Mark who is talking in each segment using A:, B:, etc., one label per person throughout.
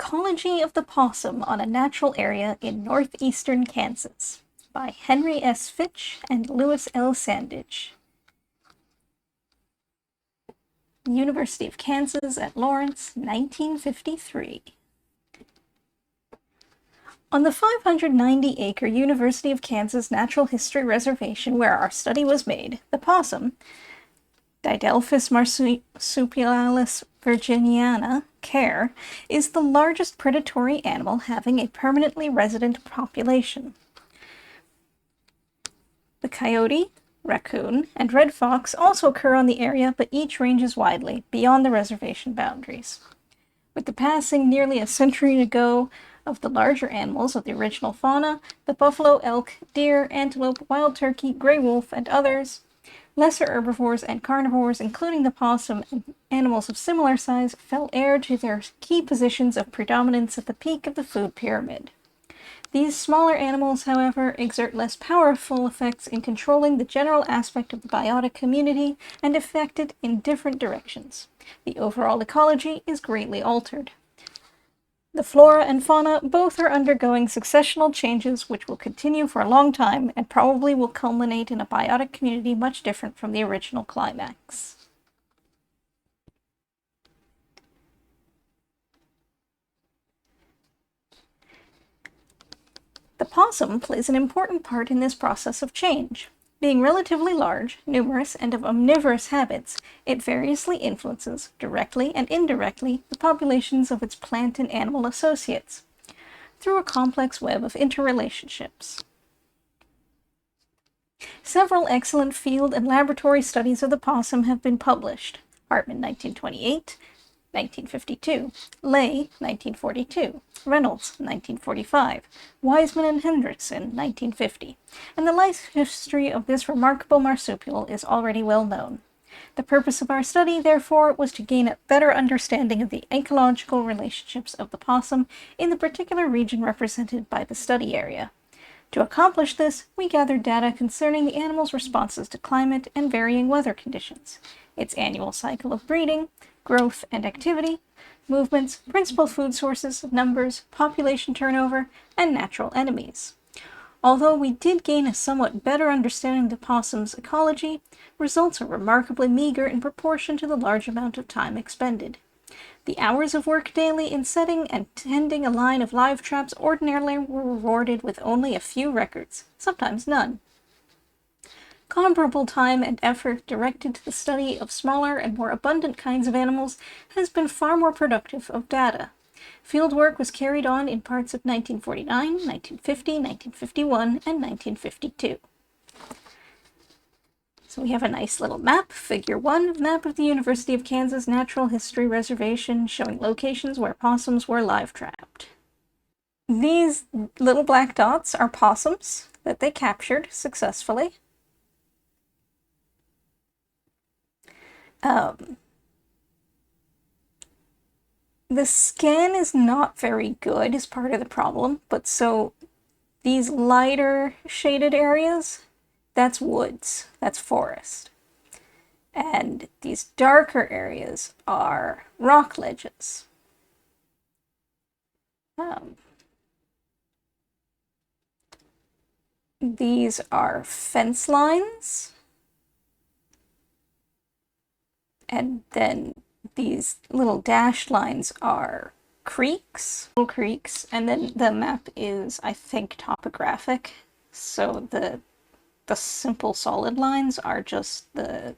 A: Ecology of the Possum on a Natural Area in Northeastern Kansas by Henry S. Fitch and Lewis L. Sandage. University of Kansas at Lawrence, 1953. On the 590-acre University of Kansas Natural History Reservation where our study was made, the possum, Didelphis marsupialis virginiana, Kerr, is the largest predatory animal having a permanently resident population. The coyote, raccoon, and red fox also occur on the area, but each ranges widely beyond the reservation boundaries. With the passing nearly a century ago of the larger animals of the original fauna, the buffalo, elk, deer, antelope, wild turkey, gray wolf, and others, lesser herbivores and carnivores, including the possum and animals of similar size, fell heir to their key positions of predominance at the peak of the food pyramid. These smaller animals, however, exert less powerful effects in controlling the general aspect of the biotic community and affect it in different directions. The overall ecology is greatly altered. The flora and fauna both are undergoing successional changes which will continue for a long time and probably will culminate in a biotic community much different from the original climax. The possum plays an important part in this process of change. Being relatively large, numerous, and of omnivorous habits, it variously influences, directly and indirectly, the populations of its plant and animal associates, through a complex web of interrelationships. Several excellent field and laboratory studies of the possum have been published. Hartman, 1928, 1952, Lay, 1942, Reynolds, 1945, Wiseman and Hendrickson, 1950, and the life history of this remarkable marsupial is already well known. The purpose of our study, therefore, was to gain a better understanding of the ecological relationships of the possum in the particular region represented by the study area. To accomplish this, we gathered data concerning the animal's responses to climate and varying weather conditions, its annual cycle of breeding, growth and activity, movements, principal food sources, numbers, population turnover, and natural enemies. Although we did gain a somewhat better understanding of the possum's ecology, results are remarkably meager in proportion to the large amount of time expended. The hours of work daily in setting and tending a line of live traps ordinarily were rewarded with only a few records, sometimes none. Comparable time and effort directed to the study of smaller and more abundant kinds of animals has been far more productive of data. Field work was carried on in parts of 1949, 1950, 1951, and 1952. So we have a nice little map, Figure 1, map of the University of Kansas Natural History Reservation showing locations where possums were live trapped. These little black dots are possums that they captured successfully. The scan is not very good is part of the problem, but so these lighter shaded areas, that's woods, that's forest. And these darker areas are rock ledges. These are fence lines. And then these little dashed lines are creeks, little creeks, and then the map is, I think, topographic. So the simple solid lines are just the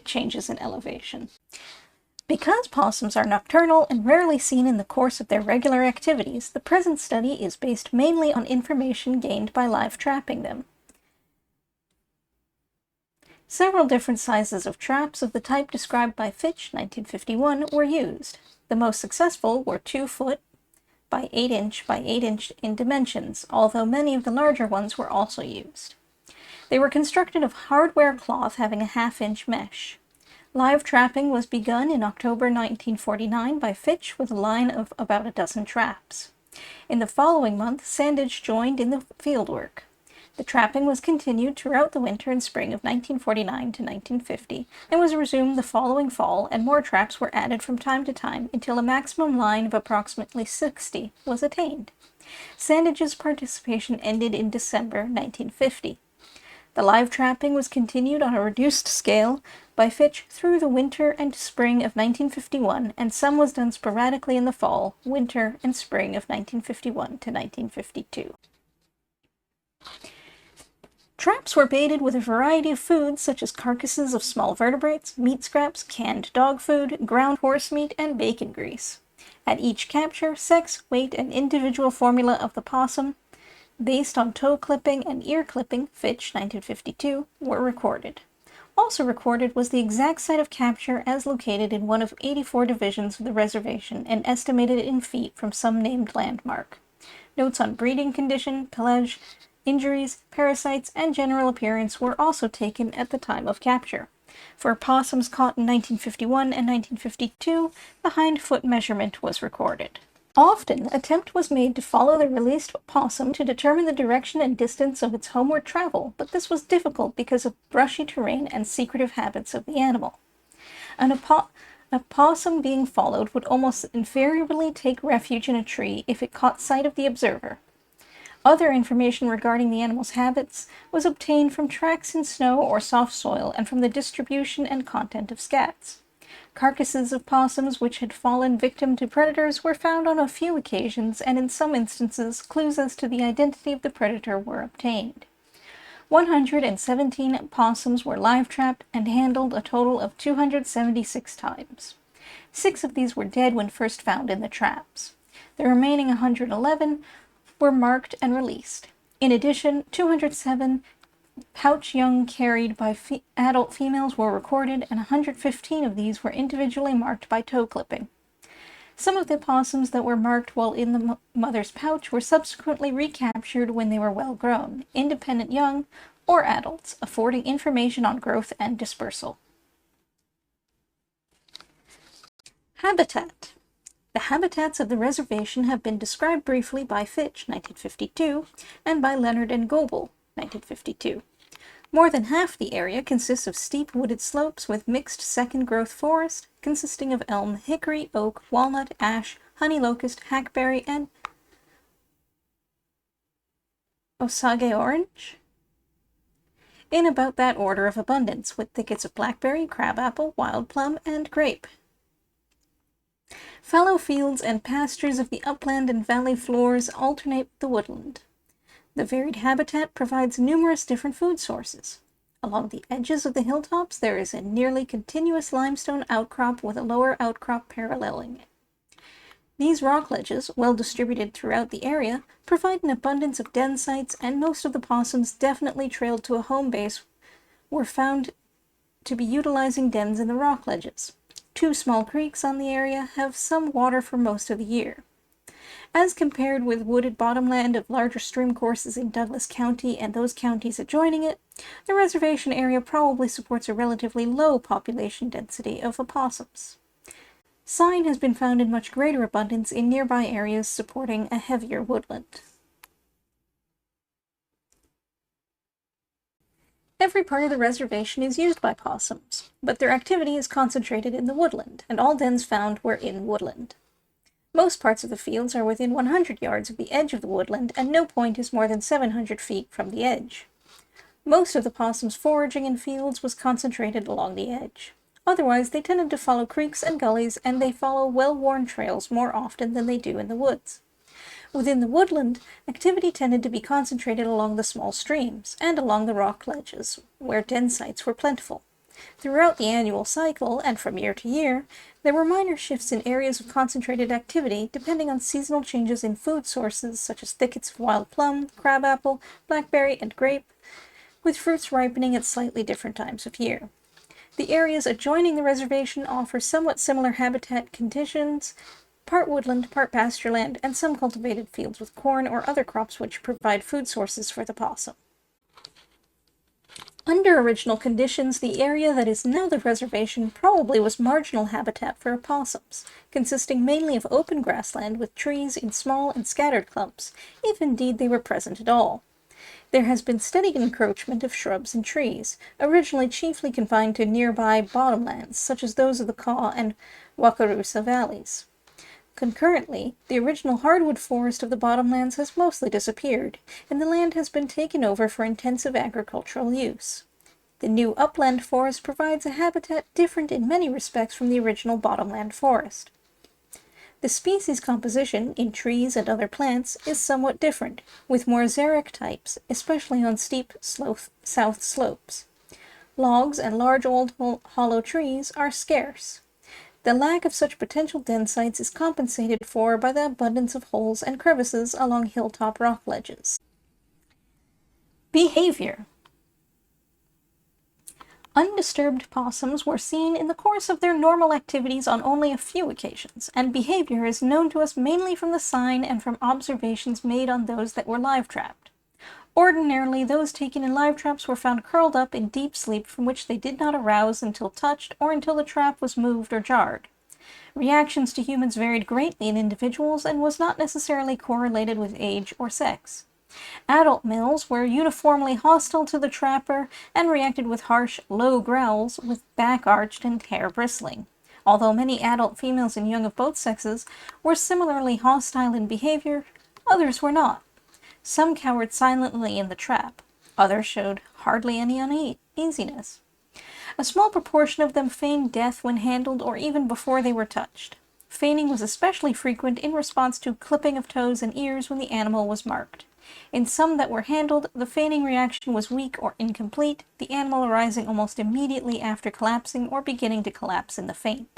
A: changes in elevation. Because possums are nocturnal and rarely seen in the course of their regular activities, the present study is based mainly on information gained by live trapping them. Several different sizes of traps of the type described by Fitch, 1951, were used. The most successful were 2 foot by 8 inch by 8 inch in dimensions, although many of the larger ones were also used. They were constructed of hardware cloth having a 1/2 inch mesh. Live trapping was begun in October 1949 by Fitch with a line of about a dozen traps. In the following month, Sandage joined in the fieldwork. The trapping was continued throughout the winter and spring of 1949 to 1950, and was resumed the following fall, and more traps were added from time to time until a maximum line of approximately 60 was attained. Sandage's participation ended in December 1950. The live trapping was continued on a reduced scale by Fitch through the winter and spring of 1951, and some was done sporadically in the fall, winter, and spring of 1951 to 1952. Traps were baited with a variety of foods such as carcasses of small vertebrates, meat scraps, canned dog food, ground horse meat, and bacon grease. At each capture, sex, weight, and individual formula of the possum, based on toe clipping and ear clipping, Fitch, 1952, were recorded. Also recorded was the exact site of capture as located in one of 84 divisions of the reservation and estimated in feet from some named landmark. Notes on breeding condition, pelage, injuries, parasites, and general appearance were also taken at the time of capture. For opossums caught in 1951 and 1952, the hind foot measurement was recorded. Often, attempt was made to follow the released opossum to determine the direction and distance of its homeward travel, but this was difficult because of brushy terrain and secretive habits of the animal. An opossum being followed would almost invariably take refuge in a tree if it caught sight of the observer. Other information regarding the animal's habits was obtained from tracks in snow or soft soil and from the distribution and content of scats. Carcasses of possums which had fallen victim to predators were found on a few occasions, and in some instances clues as to the identity of the predator were obtained. 117 possums were live-trapped and handled a total of 276 times. 6 of these were dead when first found in the traps. The remaining 111 were marked and released. In addition, 207 pouch young carried by adult females were recorded, and 115 of these were individually marked by toe clipping. Some of the opossums that were marked while in the mother's pouch were subsequently recaptured when they were well grown, independent young, or adults, affording information on growth and dispersal. Habitat. The habitats of the reservation have been described briefly by Fitch, 1952, and by Leonard and Goebel, 1952. More than half the area consists of steep wooded slopes with mixed second-growth forest, consisting of elm, hickory, oak, walnut, ash, honey locust, hackberry, and Osage orange, in about that order of abundance, with thickets of blackberry, crabapple, wild plum, and grape. Fallow fields and pastures of the upland and valley floors alternate with the woodland. The varied habitat provides numerous different food sources. Along the edges of the hilltops there is a nearly continuous limestone outcrop with a lower outcrop paralleling it. These rock ledges, well distributed throughout the area, provide an abundance of den sites, and most of the possums definitely trailed to a home base were found to be utilizing dens in the rock ledges. 2 small creeks on the area have some water for most of the year. As compared with wooded bottomland of larger stream courses in Douglas County and those counties adjoining it, the reservation area probably supports a relatively low population density of opossums. Sign has been found in much greater abundance in nearby areas supporting a heavier woodland. Every part of the reservation is used by possums, but their activity is concentrated in the woodland, and all dens found were in woodland. Most parts of the fields are within 100 yards of the edge of the woodland, and no point is more than 700 feet from the edge. Most of the possums' foraging in fields was concentrated along the edge. Otherwise, they tended to follow creeks and gullies, and they follow well-worn trails more often than they do in the woods. Within the woodland, activity tended to be concentrated along the small streams, and along the rock ledges, where den sites were plentiful. Throughout the annual cycle, and from year to year, there were minor shifts in areas of concentrated activity depending on seasonal changes in food sources such as thickets of wild plum, crabapple, blackberry, and grape, with fruits ripening at slightly different times of year. The areas adjoining the reservation offer somewhat similar habitat conditions, part woodland, part pastureland, and some cultivated fields with corn or other crops which provide food sources for the possum. Under original conditions, the area that is now the reservation probably was marginal habitat for opossums, consisting mainly of open grassland with trees in small and scattered clumps, if indeed they were present at all. There has been steady encroachment of shrubs and trees, originally chiefly confined to nearby bottomlands, such as those of the Kaw and Wakarusa valleys. Concurrently, the original hardwood forest of the bottomlands has mostly disappeared, and the land has been taken over for intensive agricultural use. The new upland forest provides a habitat different in many respects from the original bottomland forest. The species composition in trees and other plants is somewhat different, with more xeric types, especially on steep south slopes. Logs and large old hollow trees are scarce. The lack of such potential den sites is compensated for by the abundance of holes and crevices along hilltop rock ledges. Behavior. Undisturbed possums were seen in the course of their normal activities on only a few occasions, and behavior is known to us mainly from the sign and from observations made on those that were live-trapped. Ordinarily, those taken in live traps were found curled up in deep sleep from which they did not arouse until touched or until the trap was moved or jarred. Reactions to humans varied greatly in individuals and was not necessarily correlated with age or sex. Adult males were uniformly hostile to the trapper and reacted with harsh, low growls with back arched and hair bristling. Although many adult females and young of both sexes were similarly hostile in behavior, others were not. Some cowered silently in the trap. Others showed hardly any uneasiness. A small proportion of them feigned death when handled or even before they were touched. Feigning was especially frequent in response to clipping of toes and ears when the animal was marked. In some that were handled, the feigning reaction was weak or incomplete, the animal arising almost immediately after collapsing or beginning to collapse in the faint.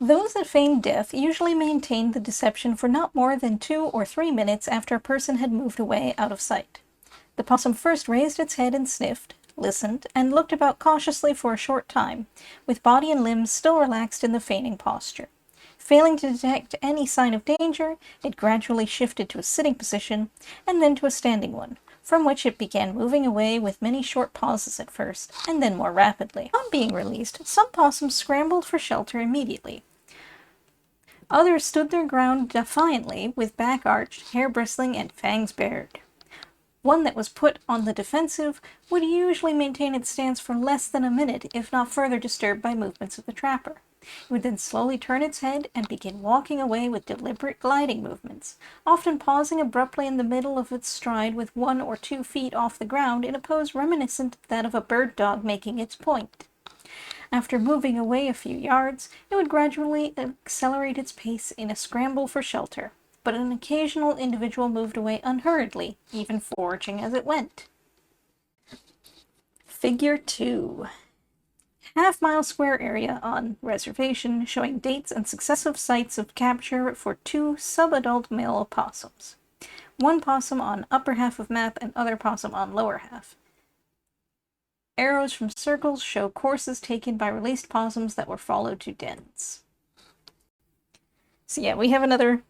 A: Those that feigned death usually maintained the deception for not more than 2 or 3 minutes after a person had moved away out of sight. The possum first raised its head and sniffed, listened, and looked about cautiously for a short time, with body and limbs still relaxed in the feigning posture. Failing to detect any sign of danger, it gradually shifted to a sitting position, and then to a standing one, from which it began moving away with many short pauses at first, and then more rapidly. On being released, some possums scrambled for shelter immediately. Others stood their ground defiantly, with back arched, hair bristling, and fangs bared. One that was put on the defensive would usually maintain its stance for less than a minute, if not further disturbed by movements of the trapper. It would then slowly turn its head and begin walking away with deliberate gliding movements, often pausing abruptly in the middle of its stride with 1 or 2 feet off the ground in a pose reminiscent of that of a bird dog making its point. After moving away a few yards, it would gradually accelerate its pace in a scramble for shelter, but an occasional individual moved away unhurriedly, even foraging as it went. Figure 2. Half-mile square area on reservation showing dates and successive sites of capture for 2 subadult male opossums. 1 possum on upper half of map and other possum on lower half. Arrows from circles show courses taken by released possums that were followed to dens. So yeah, we have another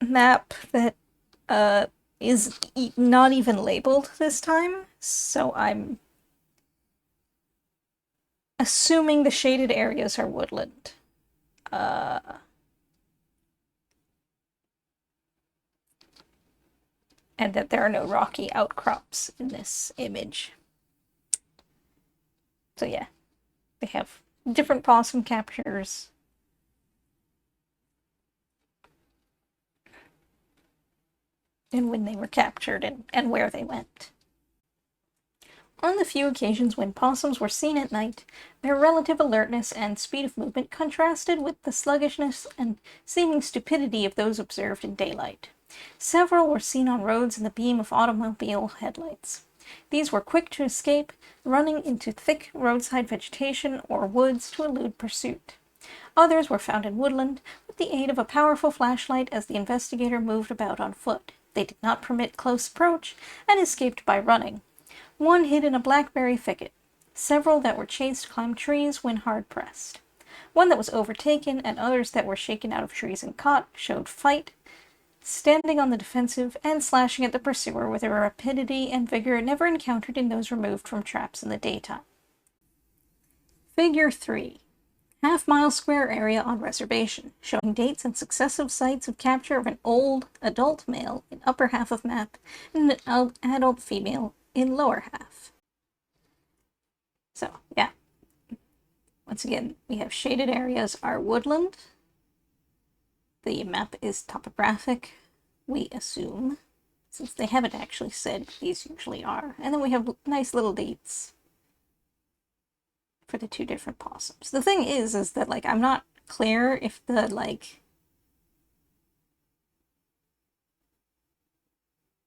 A: map that is not even labeled this time, so I'm assuming the shaded areas are woodland. And that there are no rocky outcrops in this image. So yeah, they have different possum captures. And when they were captured and where they went. On the few occasions when possums were seen at night, their relative alertness and speed of movement contrasted with the sluggishness and seeming stupidity of those observed in daylight. Several were seen on roads in the beam of automobile headlights. These were quick to escape, running into thick roadside vegetation or woods to elude pursuit. Others were found in woodland with the aid of a powerful flashlight as the investigator moved about on foot. They did not permit close approach and escaped by running. 1 hid in a blackberry thicket. Several that were chased climbed trees when hard-pressed. 1 that was overtaken and others that were shaken out of trees and caught showed fight, standing on the defensive and slashing at the pursuer with a rapidity and vigor never encountered in those removed from traps in the daytime. Figure 3. half-mile square area on reservation, showing dates and successive sites of capture of an old adult male in upper half of map and an adult female in lower half. So, yeah. Once again, we have shaded areas are woodland. The map is topographic, we assume, since they haven't actually said these usually are. And then we have nice little dates for the two different possums. The thing is that, like, I'm not clear if the, like,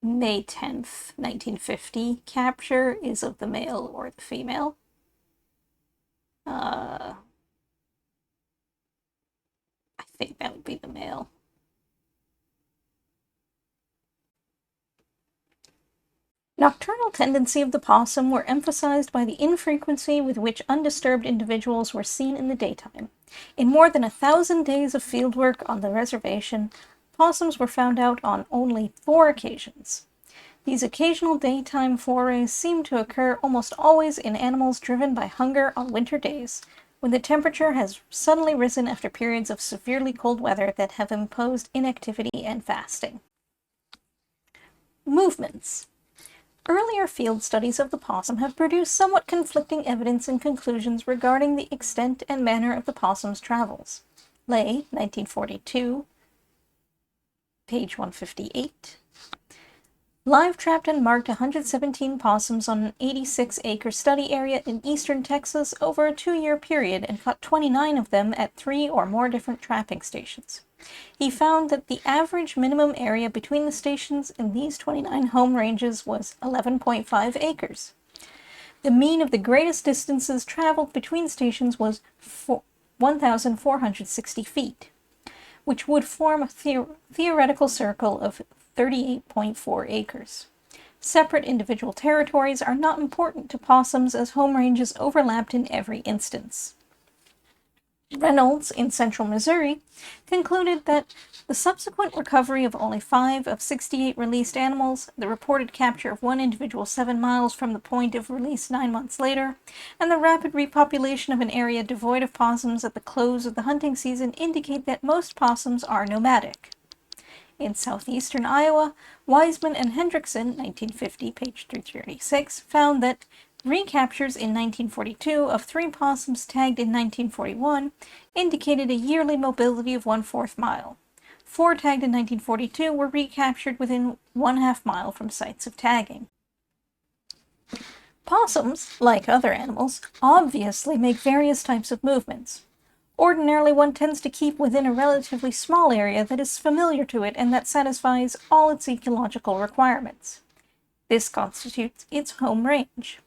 A: May 10th, 1950 capture is of the male or the female. I think that would be the male. Nocturnal tendency of the possum were emphasized by the infrequency with which undisturbed individuals were seen in the daytime. In more than 1,000 days of fieldwork on the reservation, possums were found out on only 4 occasions. These occasional daytime forays seem to occur almost always in animals driven by hunger on winter days, when the temperature has suddenly risen after periods of severely cold weather that have imposed inactivity and fasting. Movements. Earlier field studies of the possum have produced somewhat conflicting evidence and conclusions regarding the extent and manner of the possum's travels. Lay, 1942, page 158. Live trapped and marked 117 possums on an 86-acre study area in eastern Texas over a 2-year period and caught 29 of them at 3 or more different trapping stations. He found that the average minimum area between the stations in these 29 home ranges was 11.5 acres. The mean of the greatest distances traveled between stations was 1,460 feet, which would form a theoretical circle of 38.4 acres. Separate individual territories are not important to possums as home ranges overlapped in every instance. Reynolds, in central Missouri, concluded that the subsequent recovery of only 5 of 68 released animals, the reported capture of 1 individual 7 miles from the point of release 9 months later, and the rapid repopulation of an area devoid of possums at the close of the hunting season indicate that most possums are nomadic. In southeastern Iowa, Wiseman and Hendrickson, 1950, page 336, found that recaptures in 1942 of 3 possums tagged in 1941 indicated a yearly mobility of 1/4 mile. 4 tagged in 1942 were recaptured within 1/2 mile from sites of tagging. Possums, like other animals, obviously make various types of movements. Ordinarily, one tends to keep within a relatively small area that is familiar to it and that satisfies all its ecological requirements. This constitutes its home range.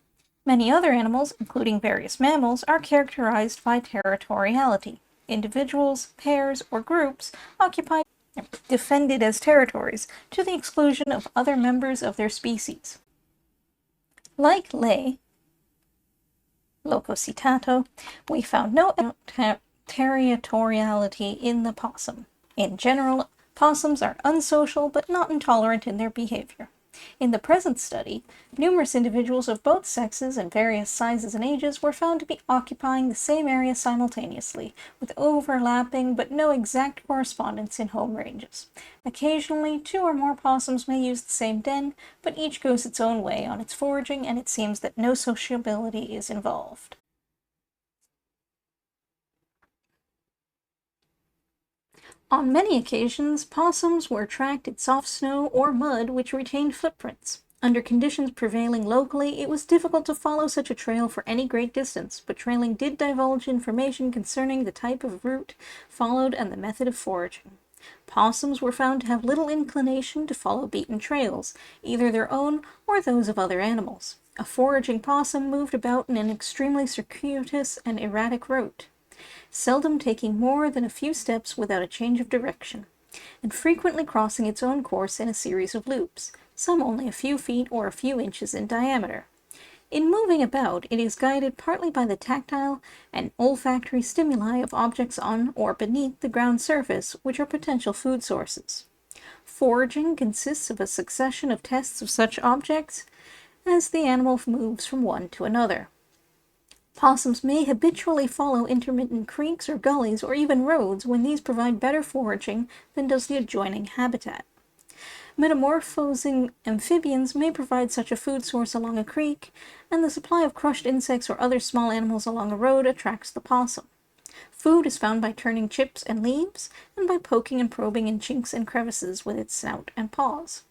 A: Many other animals, including various mammals, are characterized by territoriality. Individuals, pairs, or groups occupy defended as territories to the exclusion of other members of their species. Like Lay, loco citato, we found no territoriality in the possum. In general, possums are unsocial but not intolerant in their behavior. In the present study, numerous individuals of both sexes and various sizes and ages were found to be occupying the same area simultaneously, with overlapping but no exact correspondence in home ranges. Occasionally, 2 or more possums may use the same den, but each goes its own way on its foraging, and it seems that no sociability is involved. On many occasions, possums were tracked in soft snow or mud which retained footprints. Under conditions prevailing locally, it was difficult to follow such a trail for any great distance, but trailing did divulge information concerning the type of route followed and the method of foraging. Possums were found to have little inclination to follow beaten trails, either their own or those of other animals. A foraging possum moved about in an extremely circuitous and erratic route, seldom taking more than a few steps without a change of direction, and frequently crossing its own course in a series of loops, some only a few feet or a few inches in diameter. In moving about, it is guided partly by the tactile and olfactory stimuli of objects on or beneath the ground surface, which are potential food sources. Foraging consists of a succession of tests of such objects as the animal moves from one to another. Possums may habitually follow intermittent creeks or gullies or even roads when these provide better foraging than does the adjoining habitat. Metamorphosing amphibians may provide such a food source along a creek, and the supply of crushed insects or other small animals along a road attracts the possum. Food is found by turning chips and leaves, and by poking and probing in chinks and crevices with its snout and paws.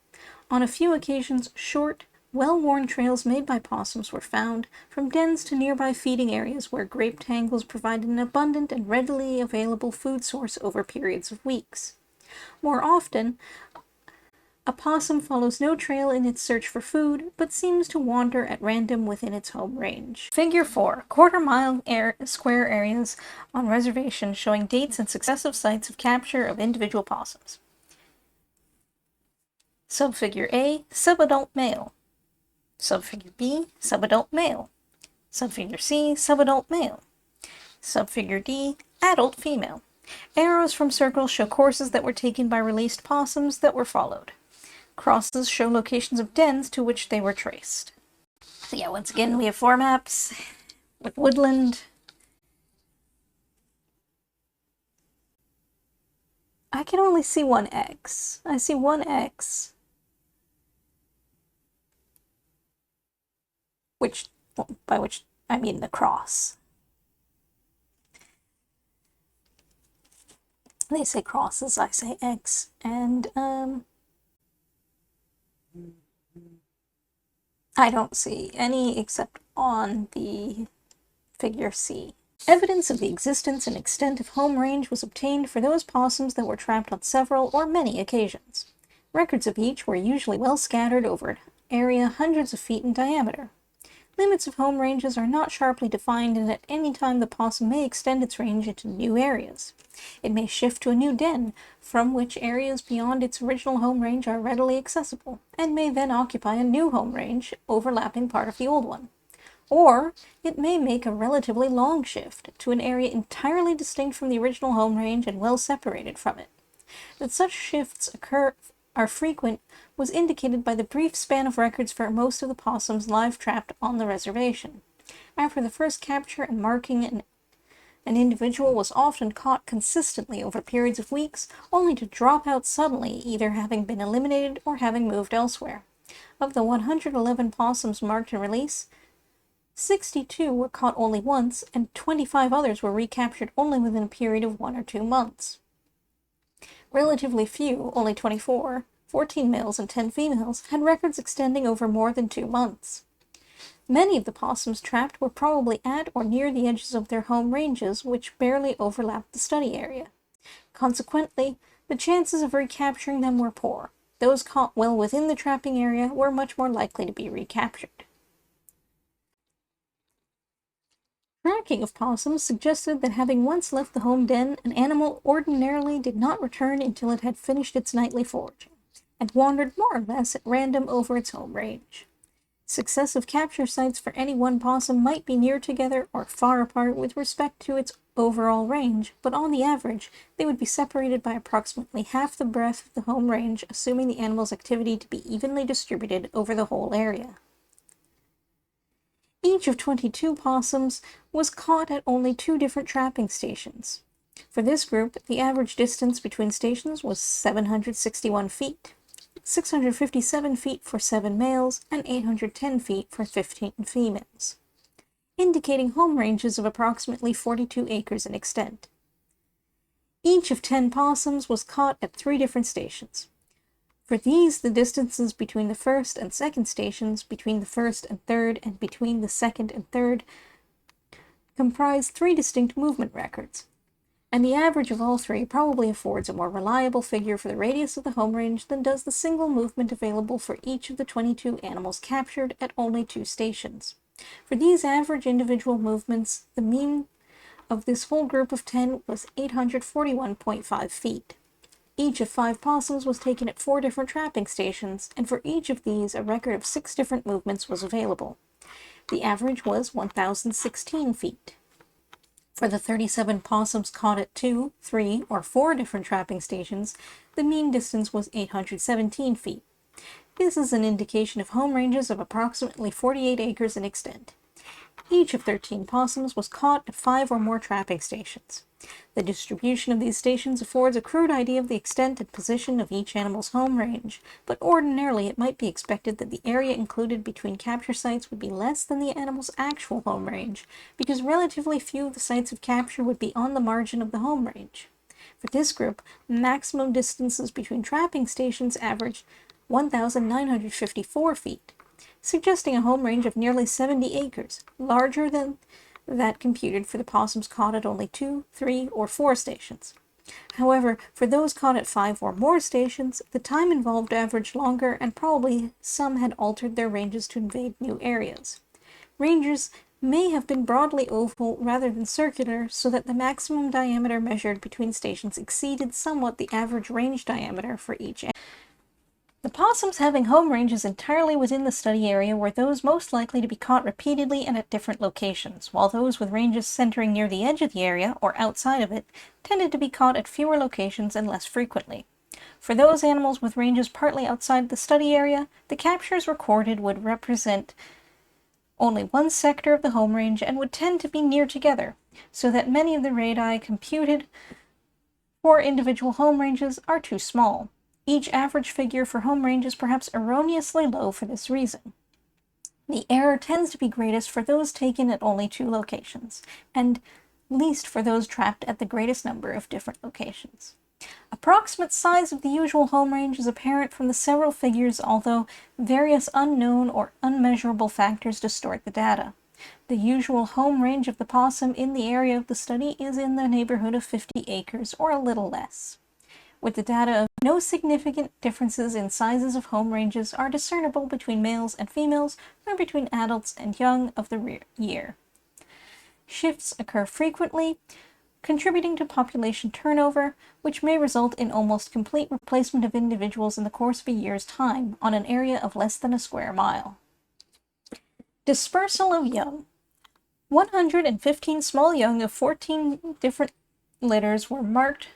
A: On a few occasions, short, well-worn trails made by possums were found, from dens to nearby feeding areas where grape tangles provided an abundant and readily available food source over periods of weeks. More often, a possum follows no trail in its search for food, but seems to wander at random within its home range. Figure 4. Quarter-mile square areas on reservations showing dates and successive sites of capture of individual possums. Subfigure A, subadult male. Subfigure B, subadult male. Subfigure C, subadult male. Subfigure D, adult female. Arrows from circles show courses that were taken by released possums that were followed. Crosses show locations of dens to which they were traced. So yeah, once again, we have 4 maps with woodland. I can only see one X. I see one X. By which I mean the cross. They say crosses, I say X, and I don't see any except on the figure C. Evidence of the existence and extent of home range was obtained for those possums that were trapped on several or many occasions. Records of each were usually well scattered over an area hundreds of feet in diameter. Limits of home ranges are not sharply defined, and at any time the possum may extend its range into new areas. It may shift to a new den, from which areas beyond its original home range are readily accessible, and may then occupy a new home range overlapping part of the old one. Or it may make a relatively long shift to an area entirely distinct from the original home range and well separated from it. That such shifts are frequent was indicated by the brief span of records for most of the possums live trapped on the reservation. After the first capture and marking, an individual was often caught consistently over periods of weeks, only to drop out suddenly, either having been eliminated or having moved elsewhere. Of the 111 possums marked and released, 62 were caught only once, and 25 others were recaptured only within a period of 1 or 2 months. Relatively few, only 24, 14 males and 10 females, had records extending over more than 2 months. Many of the possums trapped were probably at or near the edges of their home ranges, which barely overlapped the study area. Consequently, the chances of recapturing them were poor. Those caught well within the trapping area were much more likely to be recaptured. Tracking of possums suggested that having once left the home den, an animal ordinarily did not return until it had finished its nightly foraging, and wandered more or less at random over its home range. Successive capture sites for any one possum might be near together or far apart with respect to its overall range, but on the average, they would be separated by approximately half the breadth of the home range, assuming the animal's activity to be evenly distributed over the whole area. Each of 22 possums was caught at only 2 different trapping stations. For this group, the average distance between stations was 761 feet, 657 feet for 7 males, and 810 feet for 15 females, indicating home ranges of approximately 42 acres in extent. Each of 10 possums was caught at 3 different stations. For these, the distances between the first and second stations, between the first and third, and between the second and third comprise 3 distinct movement records, and the average of all 3 probably affords a more reliable figure for the radius of the home range than does the single movement available for each of the 22 animals captured at only 2 stations. For these average individual movements, the mean of this whole group of 10 was 841.5 feet. Each of 5 possums was taken at 4 different trapping stations, and for each of these a record of 6 different movements was available. The average was 1,016 feet. For the 37 possums caught at 2, 3, or 4 different trapping stations, the mean distance was 817 feet. This is an indication of home ranges of approximately 48 acres in extent. Each of 13 possums was caught at 5 or more trapping stations. The distribution of these stations affords a crude idea of the extent and position of each animal's home range, but ordinarily it might be expected that the area included between capture sites would be less than the animal's actual home range, because relatively few of the sites of capture would be on the margin of the home range. For this group, maximum distances between trapping stations averaged 1,954 feet, suggesting a home range of nearly 70 acres, larger than that computed for the possums caught at only 2, 3, or 4 stations. However, for those caught at 5 or more stations, the time involved averaged longer, and probably some had altered their ranges to invade new areas. Ranges may have been broadly oval rather than circular, so that the maximum diameter measured between stations exceeded somewhat the average range diameter for each. The possums having home ranges entirely within the study area were those most likely to be caught repeatedly and at different locations, while those with ranges centering near the edge of the area, or outside of it, tended to be caught at fewer locations and less frequently. For those animals with ranges partly outside the study area, the captures recorded would represent only one sector of the home range and would tend to be near together, so that many of the radii computed for individual home ranges are too small. Each average figure for home range is perhaps erroneously low for this reason. The error tends to be greatest for those taken at only 2 locations, and least for those trapped at the greatest number of different locations. Approximate size of the usual home range is apparent from the several figures, although various unknown or unmeasurable factors distort the data. The usual home range of the possum in the area of the study is in the neighborhood of 50 acres, or a little less. With the data of no significant differences in sizes of home ranges are discernible between males and females, or between adults and young of the year. Shifts occur frequently, contributing to population turnover, which may result in almost complete replacement of individuals in the course of a year's time on an area of less than a square mile. Dispersal of young. 115 small young of 14 different litters were marked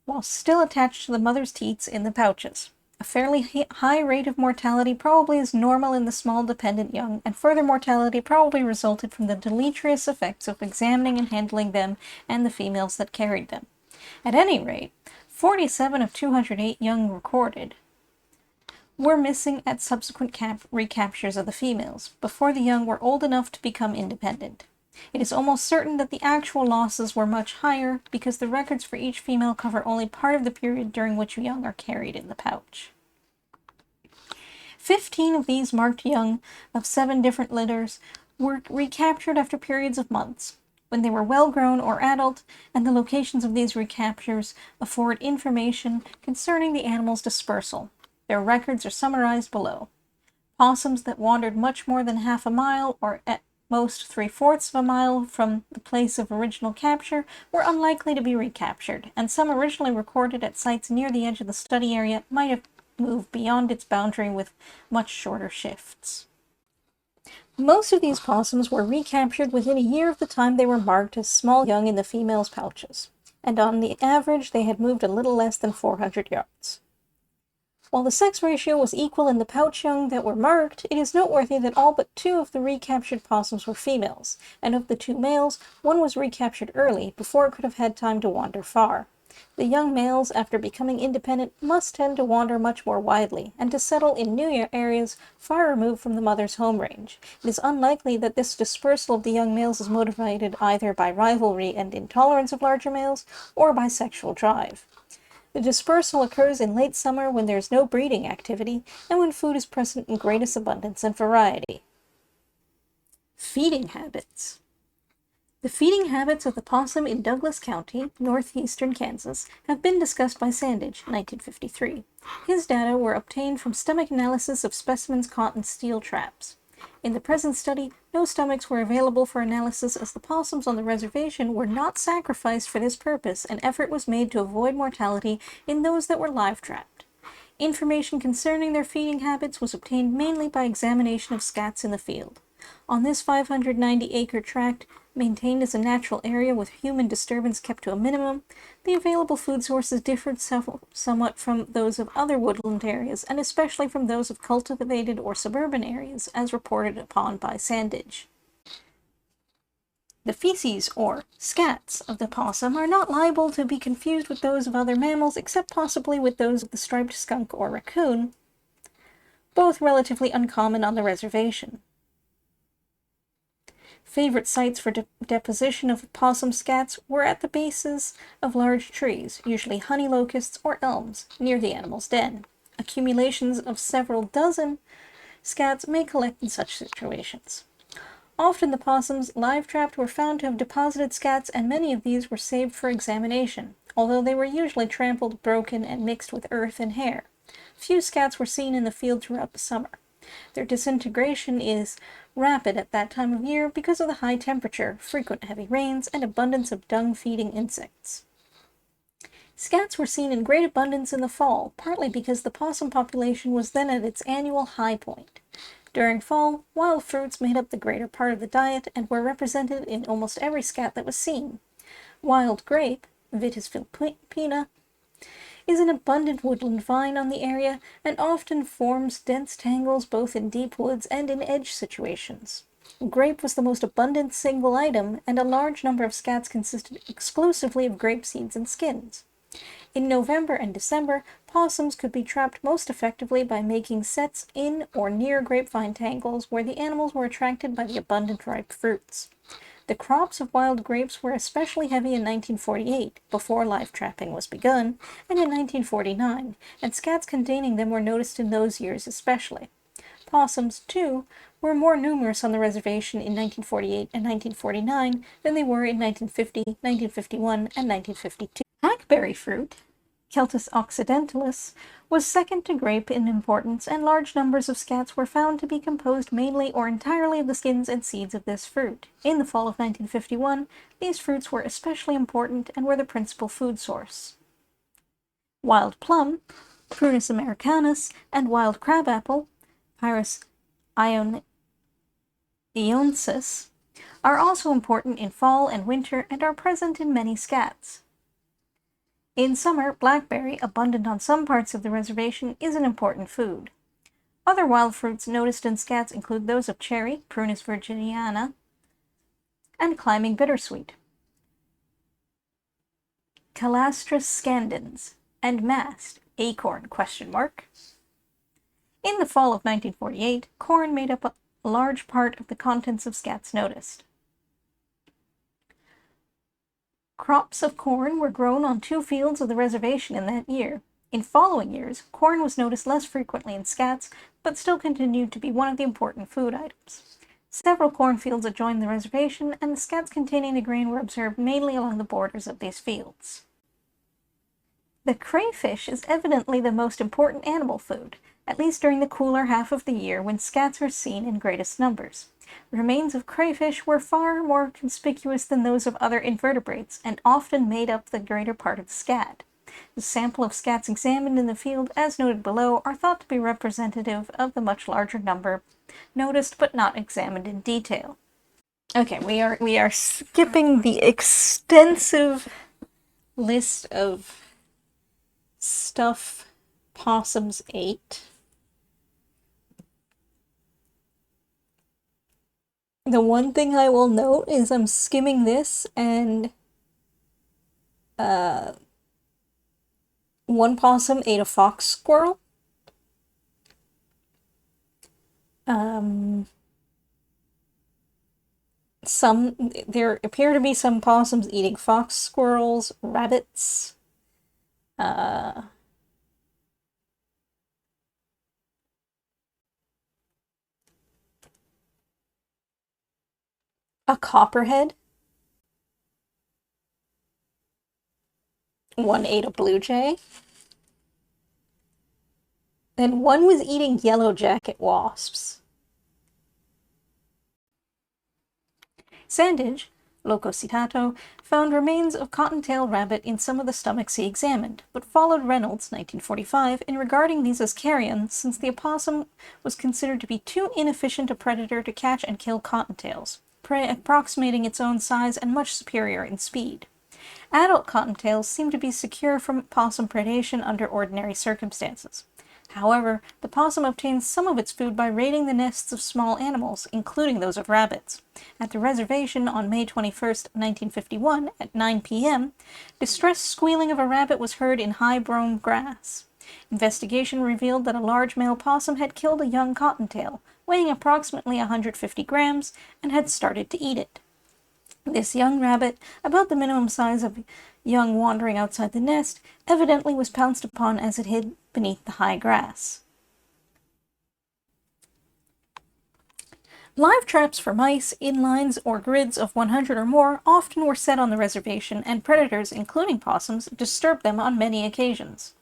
A: while still attached to the mother's teats in the pouches. A fairly high rate of mortality probably is normal in the small dependent young, and further mortality probably resulted from the deleterious effects of examining and handling them and the females that carried them. At any rate, 47 of 208 young recorded were missing at subsequent recaptures of the females, before the young were old enough to become independent. It is almost certain that the actual losses were much higher, because the records for each female cover only part of the period during which young are carried in the pouch. 15 of these marked young of 7 different litters were recaptured after periods of months, when they were well grown or adult, and the locations of these recaptures afford information concerning the animal's dispersal. Their records are summarized below. Possums that wandered much more than half a mile, or at most 3/4 of a mile from the place of original capture, were unlikely to be recaptured, and some originally recorded at sites near the edge of the study area might have moved beyond its boundary with much shorter shifts. Most of these possums were recaptured within a year of the time they were marked as small young in the females' pouches, and on the average they had moved a little less than 400 yards. While the sex ratio was equal in the pouch young that were marked, it is noteworthy that all but 2 of the recaptured possums were females, and of the 2 males, one was recaptured early, before it could have had time to wander far. The young males, after becoming independent, must tend to wander much more widely, and to settle in new areas far removed from the mother's home range. It is unlikely that this dispersal of the young males is motivated either by rivalry and intolerance of larger males, or by sexual drive. The dispersal occurs in late summer when there is no breeding activity, and when food is present in greatest abundance and variety. Feeding habits. The feeding habits of the possum in Douglas County, northeastern Kansas, have been discussed by Sandage, 1953. His data were obtained from stomach analysis of specimens caught in steel traps. In the present study, no stomachs were available for analysis, as the possums on the reservation were not sacrificed for this purpose, and effort was made to avoid mortality in those that were live trapped. Information concerning their feeding habits was obtained mainly by examination of scats in the field. On this 590-acre tract, maintained as a natural area with human disturbance kept to a minimum, the available food sources differed somewhat from those of other woodland areas, and especially from those of cultivated or suburban areas, as reported upon by Sandage. The feces, or scats, of the possum are not liable to be confused with those of other mammals, except possibly with those of the striped skunk or raccoon, both relatively uncommon on the reservation. Favorite sites for deposition of possum scats were at the bases of large trees, usually honey locusts or elms, near the animal's den. Accumulations of several dozen scats may collect in such situations. Often the possums live-trapped were found to have deposited scats, and many of these were saved for examination, although they were usually trampled, broken, and mixed with earth and hair. Few scats were seen in the field throughout the summer. Their disintegration is rapid at that time of year because of the high temperature, frequent heavy rains, and abundance of dung-feeding insects. Scats were seen in great abundance in the fall, partly because the possum population was then at its annual high point. During fall, wild fruits made up the greater part of the diet and were represented in almost every scat that was seen. Wild grape, Vitis filipina, is an abundant woodland vine on the area and often forms dense tangles both in deep woods and in edge situations. Grape was the most abundant single item, and a large number of scats consisted exclusively of grape seeds and skins. In November and December, possums could be trapped most effectively by making sets in or near grapevine tangles where the animals were attracted by the abundant ripe fruits. The crops of wild grapes were especially heavy in 1948, before live trapping was begun, and in 1949, and scats containing them were noticed in those years especially. Possums, too, were more numerous on the reservation in 1948 and 1949 than they were in 1950, 1951, and 1952. Hackberry fruit, Celtis occidentalis, was second to grape in importance, and large numbers of scats were found to be composed mainly or entirely of the skins and seeds of this fruit. In the fall of 1951, these fruits were especially important and were the principal food source. Wild plum, Prunus americanus, and wild crabapple, Pyrus ionensis, are also important in fall and winter and are present in many scats. In summer, blackberry, abundant on some parts of the reservation, is an important food. Other wild fruits noticed in scats include those of cherry, Prunus virginiana, and climbing bittersweet, Calastris scandens, and mast, acorn, ? In the fall of 1948, corn made up a large part of the contents of scats noticed. Crops of corn were grown on 2 fields of the reservation in that year. In following years, corn was noticed less frequently in scats, but still continued to be one of the important food items. Several cornfields adjoined the reservation, and the scats containing the grain were observed mainly along the borders of these fields. The crayfish is evidently the most important animal food, at least during the cooler half of the year when scats are seen in greatest numbers. Remains of crayfish were far more conspicuous than those of other invertebrates, and often made up the greater part of the scat. The sample of scats examined in the field, as noted below, are thought to be representative of the much larger number noticed but not examined in detail. Okay, we are skipping the extensive list of stuff possums ate. The one thing I will note is I'm skimming this, and one possum ate a fox squirrel. There appear to be some possums eating fox squirrels, rabbits, a copperhead. One ate a blue jay. And one was eating yellow jacket wasps. Sandage, Lococitato, found remains of cottontail rabbit in some of the stomachs he examined, but followed Reynolds, 1945, in regarding these as carrion, since the opossum was considered to be too inefficient a predator to catch and kill cottontails, prey approximating its own size and much superior in speed. Adult cottontails seem to be secure from possum predation under ordinary circumstances. However, the possum obtains some of its food by raiding the nests of small animals, including those of rabbits. At the reservation on May 21st, 1951, at 9 p.m., distressed squealing of a rabbit was heard in high-brome grass. Investigation revealed that a large male possum had killed a young cottontail, weighing approximately 150 grams, and had started to eat it. This young rabbit, about the minimum size of young wandering outside the nest, evidently was pounced upon as it hid beneath the high grass. Live traps for mice, in lines or grids of 100 or more, often were set on the reservation, and predators, including possums, disturbed them on many occasions.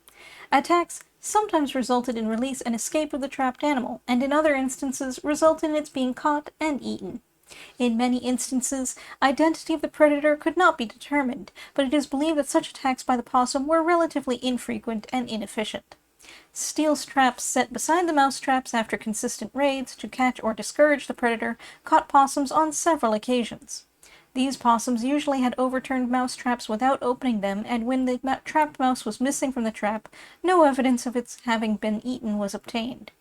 A: Attacks sometimes resulted in release and escape of the trapped animal, and in other instances resulted in its being caught and eaten. In many instances, identity of the predator could not be determined, but it is believed that such attacks by the possum were relatively infrequent and inefficient. Steel traps set beside the mouse traps after consistent raids to catch or discourage the predator caught possums on several occasions. These possums usually had overturned mouse traps without opening them, and when the trapped mouse was missing from the trap, no evidence of its having been eaten was obtained.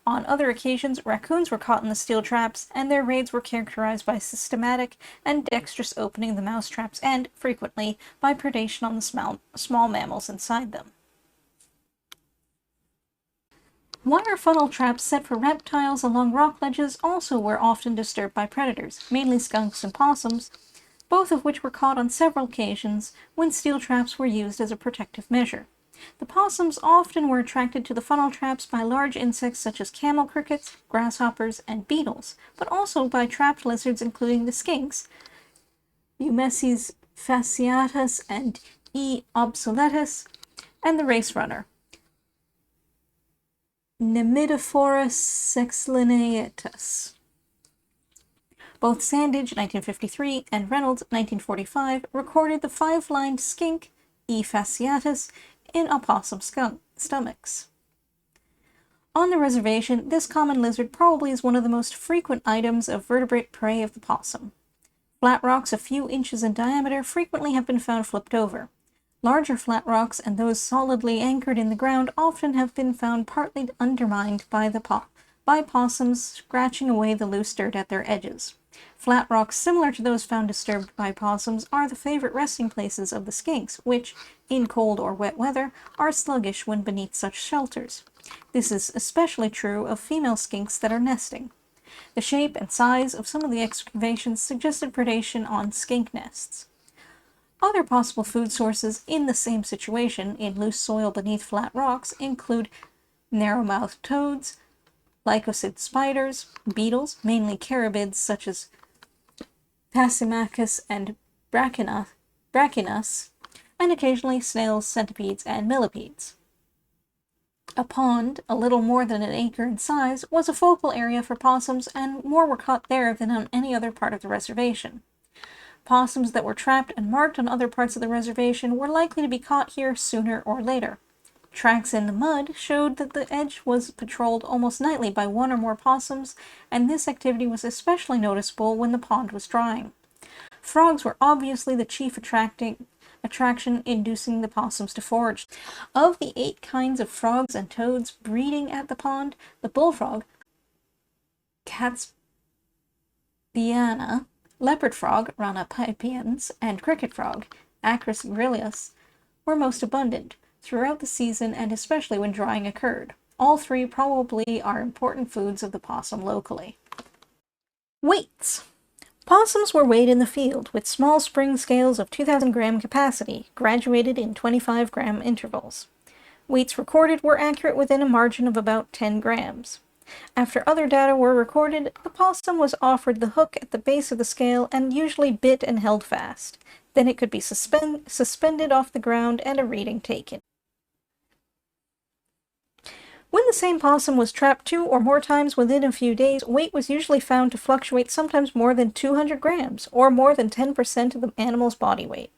A: On other occasions, raccoons were caught in the steel traps, and their raids were characterized by systematic and dexterous opening of the mouse traps and, frequently, by predation on the small mammals inside them. Wire funnel traps set for reptiles along rock ledges also were often disturbed by predators, mainly skunks and possums, both of which were caught on several occasions when steel traps were used as a protective measure. The possums often were attracted to the funnel traps by large insects such as camel crickets, grasshoppers, and beetles, but also by trapped lizards including the skinks, Eumesses fasciatus and E. obsoletus, and the race runner, Nemidophorus sexlineatus. Both Sandage, 1953, and Reynolds, 1945, recorded the five-lined skink, E. fasciatus, in opossum stomachs. On the reservation, this common lizard probably is one of the most frequent items of vertebrate prey of the possum. Flat rocks a few inches in diameter frequently have been found flipped over. Larger flat rocks and those solidly anchored in the ground often have been found partly undermined by possums scratching away the loose dirt at their edges. Flat rocks similar to those found disturbed by possums are the favorite resting places of the skinks, which, in cold or wet weather, are sluggish when beneath such shelters. This is especially true of female skinks that are nesting. The shape and size of some of the excavations suggested predation on skink nests. Other possible food sources in the same situation, in loose soil beneath flat rocks, include narrow-mouthed toads, lycosid spiders, beetles, mainly carabids such as Passimachus and Brachinus, and occasionally snails, centipedes, and millipedes. A pond, a little more than an acre in size, was a focal area for possums, and more were caught there than on any other part of the reservation. Possums that were trapped and marked on other parts of the reservation were likely to be caught here sooner or later. Tracks in the mud showed that the edge was patrolled almost nightly by one or more possums, and this activity was especially noticeable when the pond was drying. Frogs were obviously the chief attraction inducing the possums to forage. Of the 8 kinds of frogs and toads breeding at the pond, the bullfrog, Catspiana, leopard frog, Rana pipiens, and cricket frog, Acris gryllus, were most abundant throughout the season and especially when drying occurred. All 3 probably are important foods of the possum locally. Weights. Possums were weighed in the field with small spring scales of 2,000 gram capacity, graduated in 25 gram intervals. Weights recorded were accurate within a margin of about 10 grams. After other data were recorded, the possum was offered the hook at the base of the scale and usually bit and held fast. Then it could be suspended off the ground and a reading taken. When the same possum was trapped 2 or more times within a few days, weight was usually found to fluctuate sometimes more than 200 grams, or more than 10% of the animal's body weight.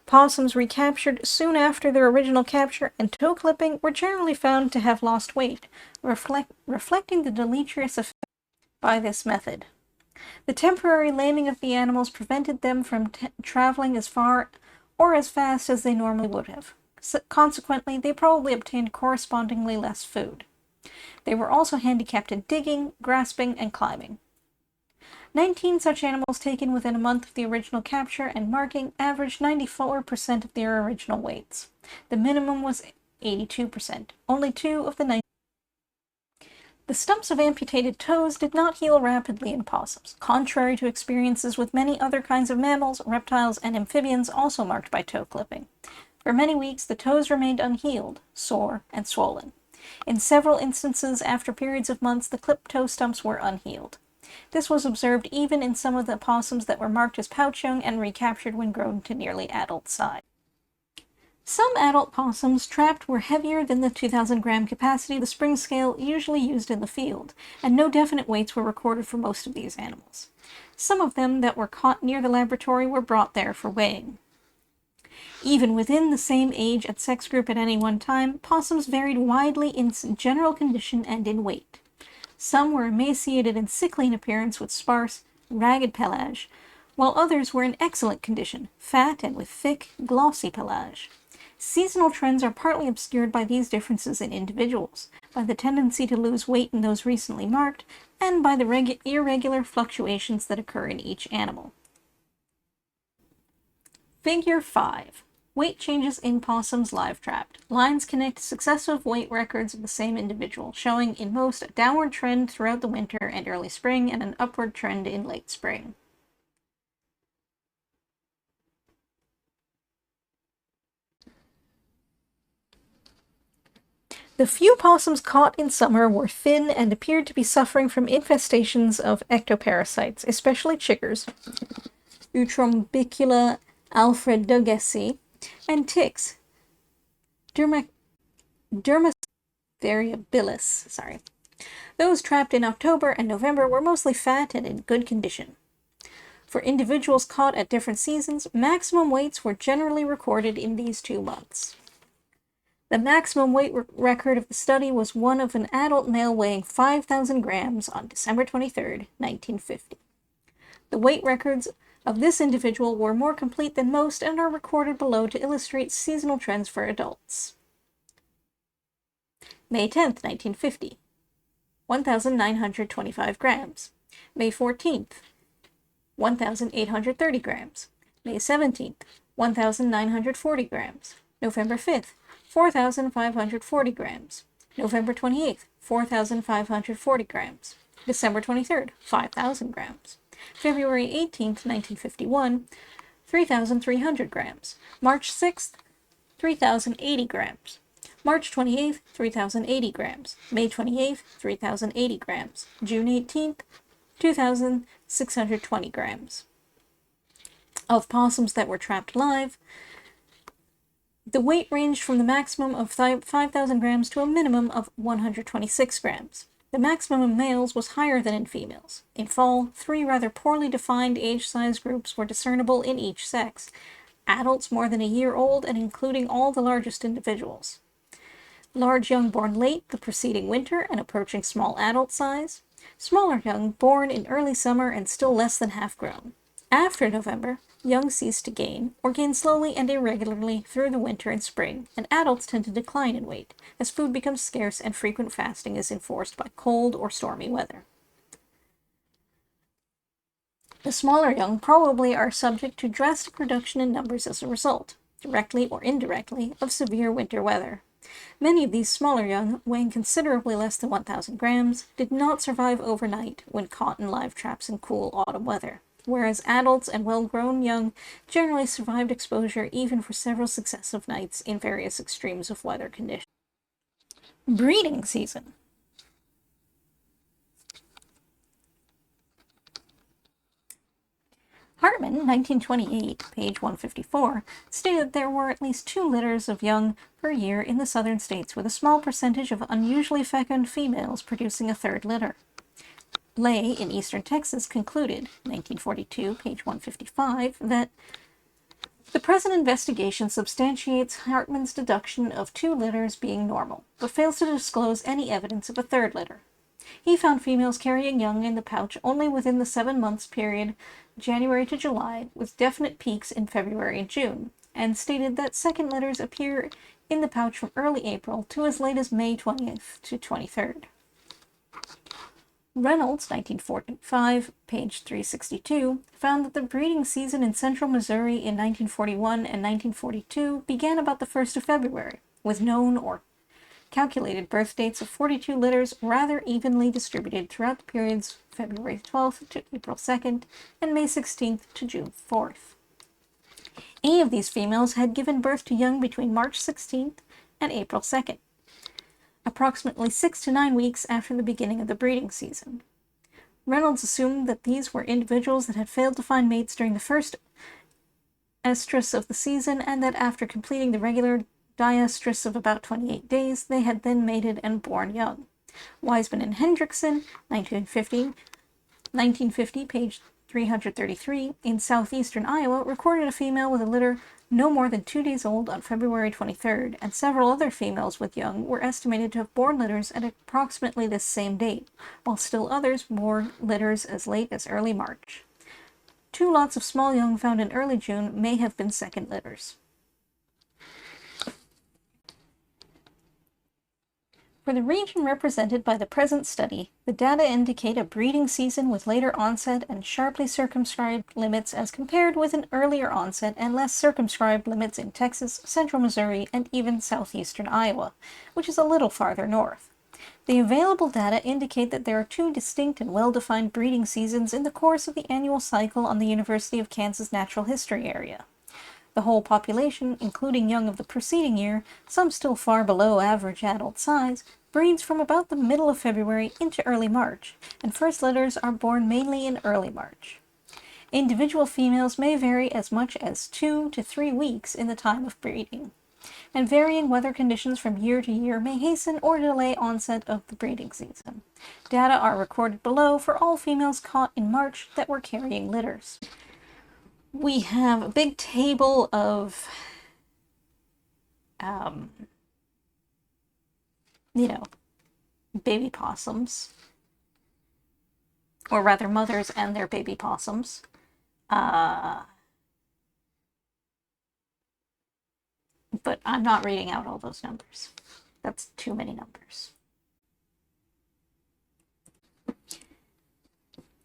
A: Possums recaptured soon after their original capture and toe clipping were generally found to have lost weight, reflecting the deleterious effect by this method. The temporary laming of the animals prevented them from traveling as far or as fast as they normally would have. Consequently, they probably obtained correspondingly less food. They were also handicapped in digging, grasping, and climbing. 19 such animals taken within a month of the original capture and marking averaged 94% of their original weights. The minimum was 82%. Only 2 of the 90. The stumps of amputated toes did not heal rapidly in possums, contrary to experiences with many other kinds of mammals, reptiles, and amphibians also marked by toe clipping. For many weeks, the toes remained unhealed, sore, and swollen. In several instances, after periods of months, the clipped toe stumps were unhealed. This was observed even in some of the opossums that were marked as pouch young and recaptured when grown to nearly adult size. Some adult possums trapped were heavier than the 2,000-gram capacity of the spring scale usually used in the field, and no definite weights were recorded for most of these animals. Some of them that were caught near the laboratory were brought there for weighing. Even within the same age and sex group at any one time, possums varied widely in general condition and in weight. Some were emaciated and sickly in appearance with sparse, ragged pelage, while others were in excellent condition, fat and with thick, glossy pelage. Seasonal trends are partly obscured by these differences in individuals, by the tendency to lose weight in those recently marked, and by the irregular fluctuations that occur in each animal. Figure 5. Weight changes in possums live trapped. Lines connect successive weight records of the same individual, showing in most a downward trend throughout the winter and early spring and an upward trend in late spring. The few possums caught in summer were thin and appeared to be suffering from infestations of ectoparasites, especially chiggers, Utrombicula alfredugesi, and ticks, Dermis variabilis. Those trapped in October and November were mostly fat and in good condition. For individuals caught at different seasons, maximum weights were generally recorded in these 2 months. The maximum weight record of the study was one of an adult male weighing 5,000 grams on December 23, 1950. The weight records of this individual were more complete than most and are recorded below to illustrate seasonal trends for adults. May 10, 1950, 1,925 grams. May 14th, 1,830 grams. May 17th, 1,940 grams. November 5th, 4,540 grams. November 28th, 4,540 grams. December 23rd, 5,000 grams. February 18th, 1951, 3,300 grams. March 6th, 3,080 grams. March 28th, 3,080 grams. May 28th, 3,080 grams. June 18th, 2,620 grams. Of possums that were trapped live, the weight ranged from the maximum of 5,000 grams to a minimum of 126 grams. The maximum in males was higher than in females. In fall, 3 rather poorly defined age-size groups were discernible in each sex, adults more than a year old and including all the largest individuals. Large young born late the preceding winter and approaching small adult size. Smaller young born in early summer and still less than half grown. After November, young cease to gain, or gain slowly and irregularly through the winter and spring, and adults tend to decline in weight, as food becomes scarce and frequent fasting is enforced by cold or stormy weather. The smaller young probably are subject to drastic reduction in numbers as a result, directly or indirectly, of severe winter weather. Many of these smaller young, weighing considerably less than 1,000 grams, did not survive overnight when caught in live traps in cool autumn weather, whereas adults and well-grown young generally survived exposure even for several successive nights in various extremes of weather conditions. Breeding season. Hartman, 1928, page 154, stated there were at least 2 litters of young per year in the southern states, with a small percentage of unusually fecund females producing a 3rd litter. Lay, in eastern Texas, concluded, 1942, page 155, that the present investigation substantiates Hartman's deduction of 2 litters being normal, but fails to disclose any evidence of a 3rd litter. He found females carrying young in the pouch only within the 7 months period, January to July, with definite peaks in February and June. and stated that second litters appear in the pouch from early April to as late as May 20th to 23rd. Reynolds, 1945, page 362, found that the breeding season in central Missouri in 1941 and 1942 began about the 1st of February, with known or calculated birth dates of 42 litters rather evenly distributed throughout the periods February 12th to April 2nd and May 16th to June 4th. 8 of these females had given birth to young between March 16th and April 2nd, approximately 6 to 9 weeks after the beginning of the breeding season. Reynolds assumed that these were individuals that had failed to find mates during the first estrus of the season, and that after completing the regular diestrus of about 28 days, they had then mated and borne young. Wiseman and Hendrickson, 1950, page 333, in southeastern Iowa, recorded a female with a litter no more than 2 days old on February 23rd, and several other females with young were estimated to have borne litters at approximately this same date, while still others bore litters as late as early March. 2 lots of small young found in early June may have been second litters. For the region represented by the present study, the data indicate a breeding season with later onset and sharply circumscribed limits as compared with an earlier onset and less circumscribed limits in Texas, central Missouri, and even southeastern Iowa, which is a little farther north. The available data indicate that there are 2 distinct and well-defined breeding seasons in the course of the annual cycle on the University of Kansas Natural History area. The whole population, including young of the preceding year, some still far below average adult size, breeds from about the middle of February into early March, and first litters are born mainly in early March. Individual females may vary as much as 2 to 3 weeks in the time of breeding, and varying weather conditions from year to year may hasten or delay onset of the breeding season. Data are recorded below for all females caught in March that were carrying litters. We have a big table of, baby possums, or rather mothers and their baby possums. But I'm not reading out all those numbers. That's too many numbers.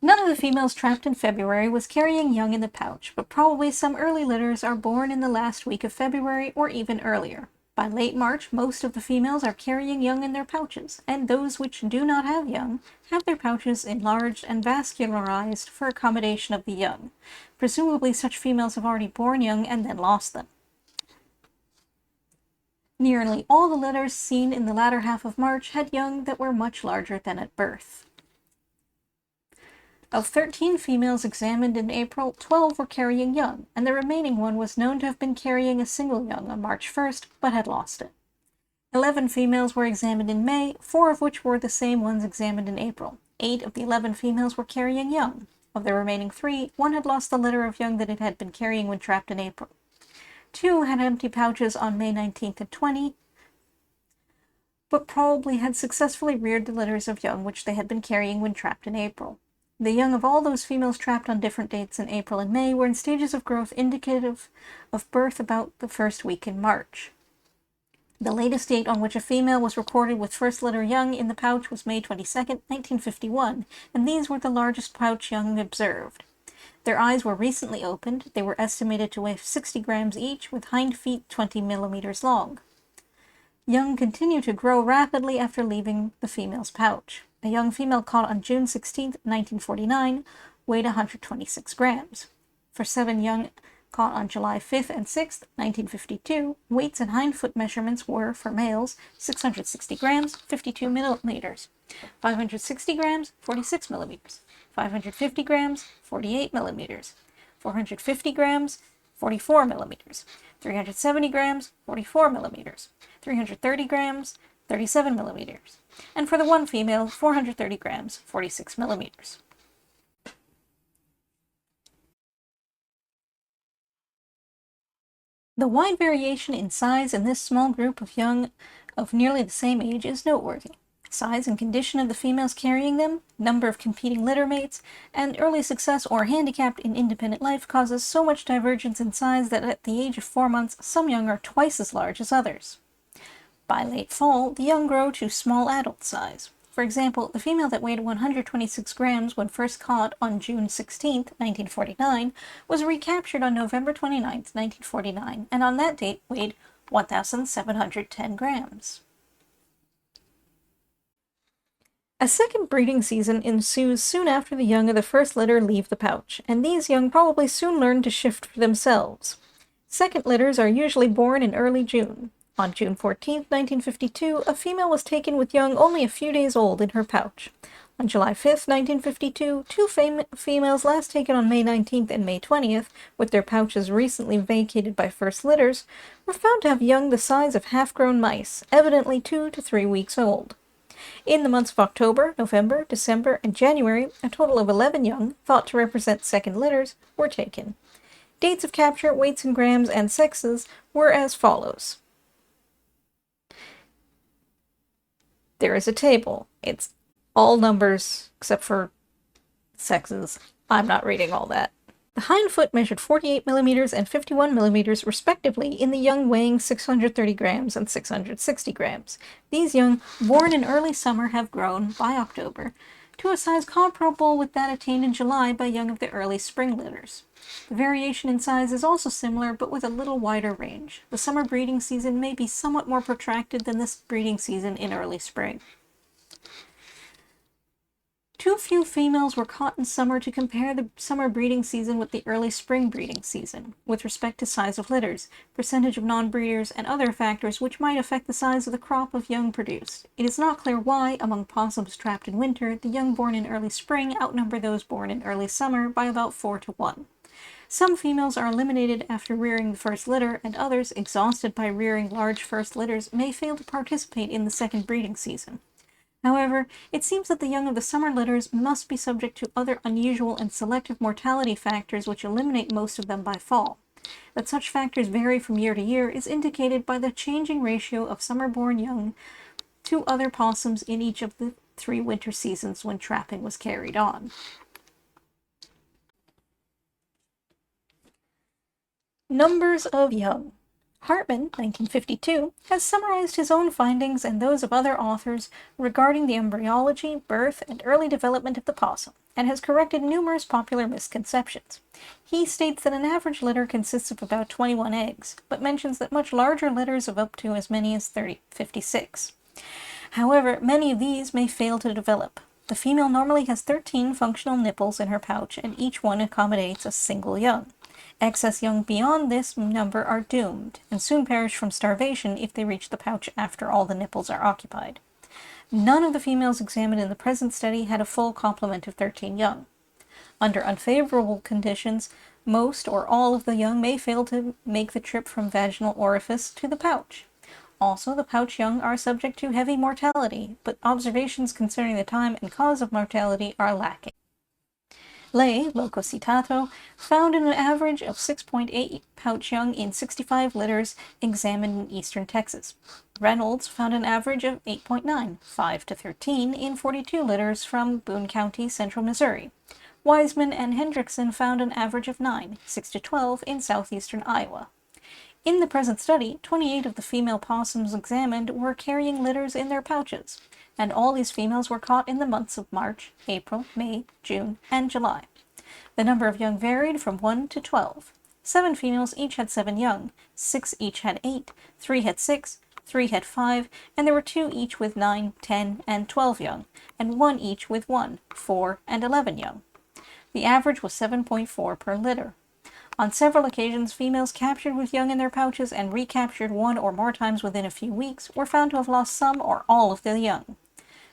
A: None of the females trapped in February was carrying young in the pouch, but probably some early litters are born in the last week of February or even earlier. By late March, most of the females are carrying young in their pouches, and those which do not have young have their pouches enlarged and vascularized for accommodation of the young. Presumably such females have already borne young and then lost them. Nearly all the litters seen in the latter half of March had young that were much larger than at birth. Of 13 females examined in April, 12 were carrying young, and the remaining one was known to have been carrying a single young on March 1st, but had lost it. 11 females were examined in May, 4 of which were the same ones examined in April. 8 of the 11 females were carrying young. Of the remaining 3, 1 had lost the litter of young that it had been carrying when trapped in April. 2 had empty pouches on May 19th and 20, but probably had successfully reared the litters of young which they had been carrying when trapped in April. The young of all those females trapped on different dates in April and May were in stages of growth indicative of birth about the first week in March. The latest date on which a female was recorded with first litter young in the pouch was May 22, 1951, and these were the largest pouch young observed. Their eyes were recently opened. They were estimated to weigh 60 grams each, with hind feet 20 millimeters long. Young continue to grow rapidly after leaving the female's pouch. A young female caught on June 16, 1949, weighed 126 grams. For 7 young caught on July 5th and 6th, 1952, weights and hindfoot measurements were, for males, 660 grams, 52 millimeters, 560 grams, 46 millimeters, 550 grams, 48 millimeters, 450 grams, 44 millimeters, 370 grams, 44 millimeters, 330 grams, 37 millimeters, and for the one female, 430 grams, 46 millimeters. The wide variation in size in this small group of young of nearly the same age is noteworthy. Size and condition of the females carrying them, number of competing litter mates, and early success or handicap in independent life causes so much divergence in size that at the age of 4 months, some young are twice as large as others. By late fall, the young grow to small adult size. For example, the female that weighed 126 grams when first caught on June 16, 1949, was recaptured on November 29, 1949, and on that date weighed 1,710 grams. A second breeding season ensues soon after the young of the first litter leave the pouch, and these young probably soon learn to shift for themselves. Second litters are usually born in early June. On June 14, 1952, a female was taken with young only a few days old in her pouch. On July 5, 1952, two females last taken on May 19th and May 20th, with their pouches recently vacated by first litters, were found to have young the size of half-grown mice, evidently 2 to 3 weeks old. In the months of October, November, December, and January, a total of 11 young, thought to represent second litters, were taken. Dates of capture, weights in grams, and sexes were as follows. There is a table. It's all numbers except for sexes. I'm not reading all that. The hind foot measured 48 millimeters and 51 millimeters respectively in the young weighing 630 grams and 660 grams. These young, born in early summer, have grown, by October, to a size comparable with that attained in July by young of the early spring litters. The variation in size is also similar, but with a little wider range. The summer breeding season may be somewhat more protracted than this breeding season in early spring. Too few females were caught in summer to compare the summer breeding season with the early spring breeding season, with respect to size of litters, percentage of non-breeders, and other factors which might affect the size of the crop of young produced. It is not clear why, among possums trapped in winter, the young born in early spring outnumber those born in early summer by about 4 to 1. Some females are eliminated after rearing the first litter, and others, exhausted by rearing large first litters, may fail to participate in the second breeding season. However, it seems that the young of the summer litters must be subject to other unusual and selective mortality factors which eliminate most of them by fall. That such factors vary from year to year is indicated by the changing ratio of summer-born young to other possums in each of the 3 winter seasons when trapping was carried on. Numbers of young. Hartman, 1952, has summarized his own findings and those of other authors regarding the embryology, birth, and early development of the possum, and has corrected numerous popular misconceptions. He states that an average litter consists of about 21 eggs, but mentions that much larger litters of up to as many as 56. However, many of these may fail to develop. The female normally has 13 functional nipples in her pouch, and each one accommodates a single young. Excess young beyond this number are doomed, and soon perish from starvation if they reach the pouch after all the nipples are occupied. None of the females examined in the present study had a full complement of 13 young. Under unfavorable conditions, most or all of the young may fail to make the trip from vaginal orifice to the pouch. Also, the pouch young are subject to heavy mortality, but observations concerning the time and cause of mortality are lacking. Lay, loco citato, found an average of 6.8 pouch young in 65 litters examined in eastern Texas. Reynolds found an average of 8.9, 5 to 13, in 42 litters from Boone County, central Missouri. Wiseman and Hendrickson found an average of 9, 6 to 12, in southeastern Iowa. In the present study, 28 of the female possums examined were carrying litters in their pouches, and all these females were caught in the months of March, April, May, June, and July. The number of young varied from 1 to 12. 7 females each had 7 young, 6 each had 8, 3 had 6, 3 had 5, and there were 2 each with 9, 10, and 12 young, and 1 each with 1, 4, and 11 young. The average was 7.4 per litter. On several occasions, females captured with young in their pouches and recaptured 1 or more times within a few weeks were found to have lost some or all of the young.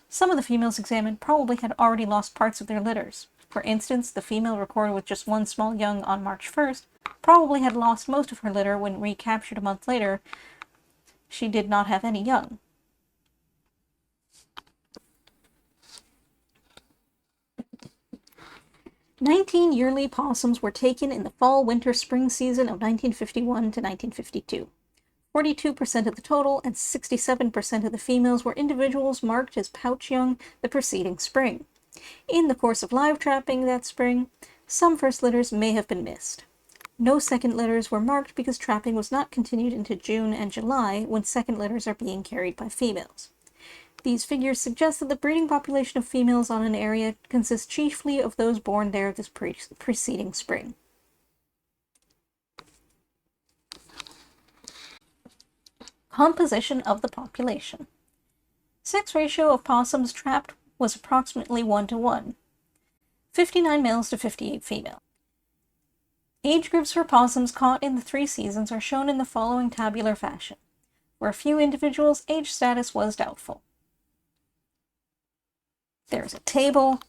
A: Some of the females examined probably had already lost parts of their litters. For instance, the female recorded with just 1 small young on March 1st probably had lost most of her litter when recaptured a month later. She did not have any young. "19 yearly possums were taken in the fall-winter-spring season of 1951 to 1952. 42% of the total and 67% of the females were individuals marked as pouch young the preceding spring. In the course of live trapping that spring, some first litters may have been missed. No second litters were marked because trapping was not continued into June and July, when second litters are being carried by females. These figures suggest that the breeding population of females on an area consists chiefly of those born there this preceding spring. Composition of the population. Sex ratio of possums trapped was approximately 1:1, 59 males to 58 females. Age groups for possums caught in the 3 seasons are shown in the following tabular fashion. For a few individuals, age status was doubtful. There's a table.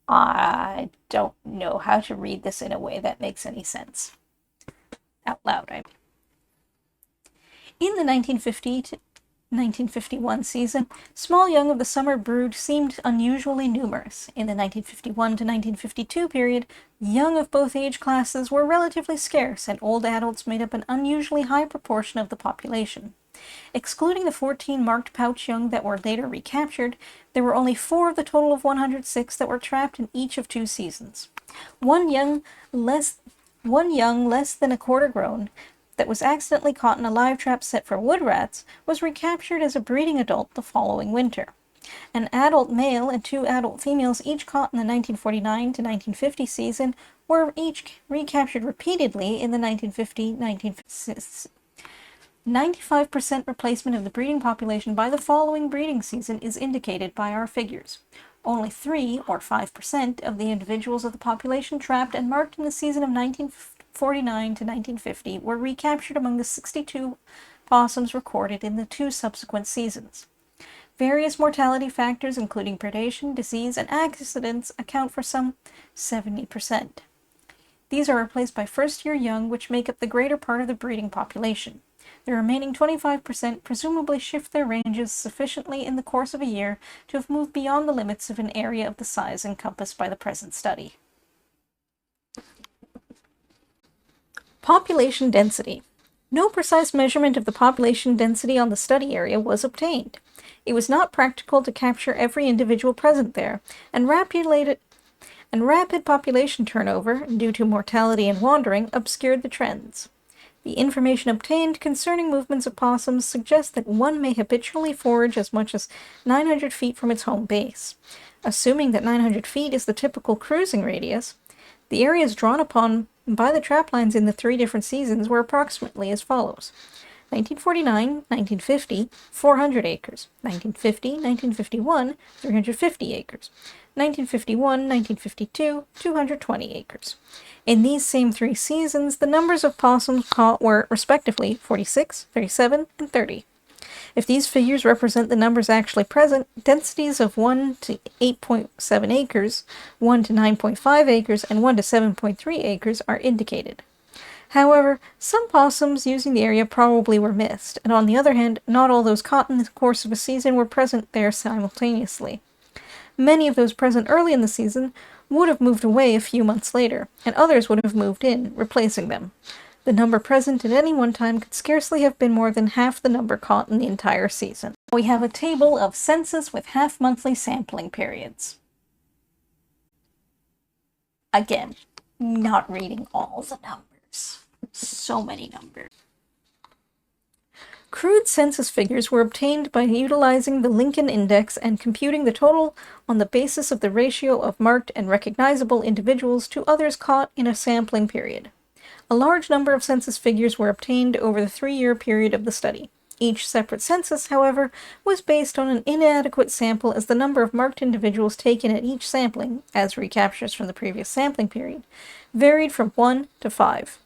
A: I don't know how to read this in a way that makes any sense. Out loud, In the 1950 to 1951 season, small young of the summer brood seemed unusually numerous. In the 1951 to 1952 period, young of both age classes were relatively scarce, and old adults made up an unusually high proportion of the population. Excluding the 14 marked pouch young that were later recaptured, there were only 4 of the total of 106 that were trapped in each of 2 seasons. One young less than a quarter grown that was accidentally caught in a live trap set for wood rats was recaptured as a breeding adult the following winter. An adult male and 2 adult females, each caught in the 1949 to 1950 season, were each recaptured repeatedly in the 1950-1956. 95% replacement of the breeding population by the following breeding season is indicated by our figures. Only 3, or 5%, of the individuals of the population trapped and marked in the season of 1949 to 1950 were recaptured among the 62 possums recorded in the 2 subsequent seasons. Various mortality factors, including predation, disease, and accidents, account for some 70%. These are replaced by first-year young, which make up the greater part of the breeding population. The remaining 25% presumably shift their ranges sufficiently in the course of a year to have moved beyond the limits of an area of the size encompassed by the present study. Population density. No precise measurement of the population density on the study area was obtained. It was not practical to capture every individual present there, and rapid population turnover, due to mortality and wandering, obscured the trends. The information obtained concerning movements of possums suggests that one may habitually forage as much as 900 feet from its home base. Assuming that 900 feet is the typical cruising radius, the areas drawn upon by the trap lines in the 3 different seasons were approximately as follows. 1949, 1950, 400 acres. 1950, 1951, 350 acres. 1951, 1952, 220 acres. In these same 3 seasons, the numbers of possums caught were, respectively, 46, 37, and 30. If these figures represent the numbers actually present, densities of 1 to 8.7 acres, 1 to 9.5 acres, and 1 to 7.3 acres are indicated. However, some possums using the area probably were missed, and on the other hand, not all those caught in the course of a season were present there simultaneously. Many of those present early in the season would have moved away a few months later, and others would have moved in, replacing them. The number present at any one time could scarcely have been more than half the number caught in the entire season. We have a table of census with half-monthly sampling periods. Again, not reading all the numbers. So many numbers. Crude census figures were obtained by utilizing the Lincoln Index and computing the total on the basis of the ratio of marked and recognizable individuals to others caught in a sampling period. A large number of census figures were obtained over the 3-year period of the study. Each separate census, however, was based on an inadequate sample, as the number of marked individuals taken at each sampling, as recaptures from the previous sampling period, varied from 1 to 5.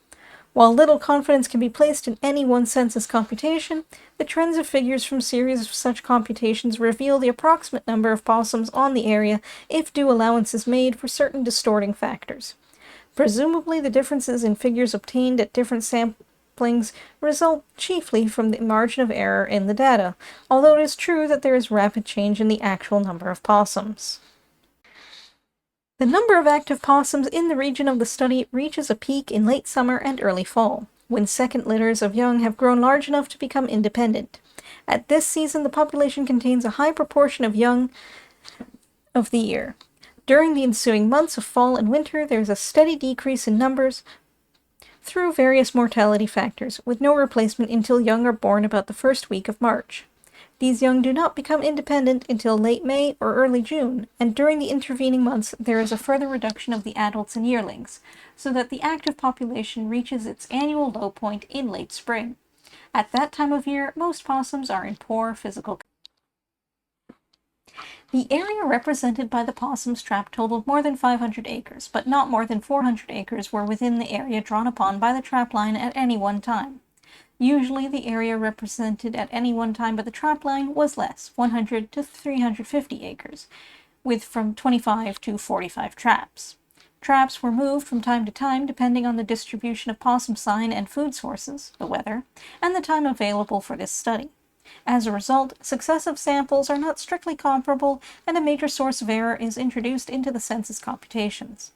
A: While little confidence can be placed in any one census computation, the trends of figures from series of such computations reveal the approximate number of possums on the area if due allowance is made for certain distorting factors. Presumably, the differences in figures obtained at different samplings result chiefly from the margin of error in the data, although it is true that there is rapid change in the actual number of possums. The number of active possums in the region of the study reaches a peak in late summer and early fall. when second litters of young have grown large enough to become independent. At this season, the population contains a high proportion of young of the year. During the ensuing months of fall and winter, there is a steady decrease in numbers through various mortality factors, with no replacement until young are born about the first week of March. These young do not become independent until late May or early June, and during the intervening months there is a further reduction of the adults and yearlings, so that the active population reaches its annual low point in late spring. At that time of year, most possums are in poor physical condition. The area represented by the possums trap totaled more than 500 acres, but not more than 400 acres were within the area drawn upon by the trap line at any one time. Usually, the area represented at any one time by the trap line was less, 100 to 350 acres, with from 25 to 45 traps. Traps were moved from time to time depending on the distribution of possum sign and food sources, the weather, and the time available for this study. As a result, successive samples are not strictly comparable, and a major source of error is introduced into the census computations.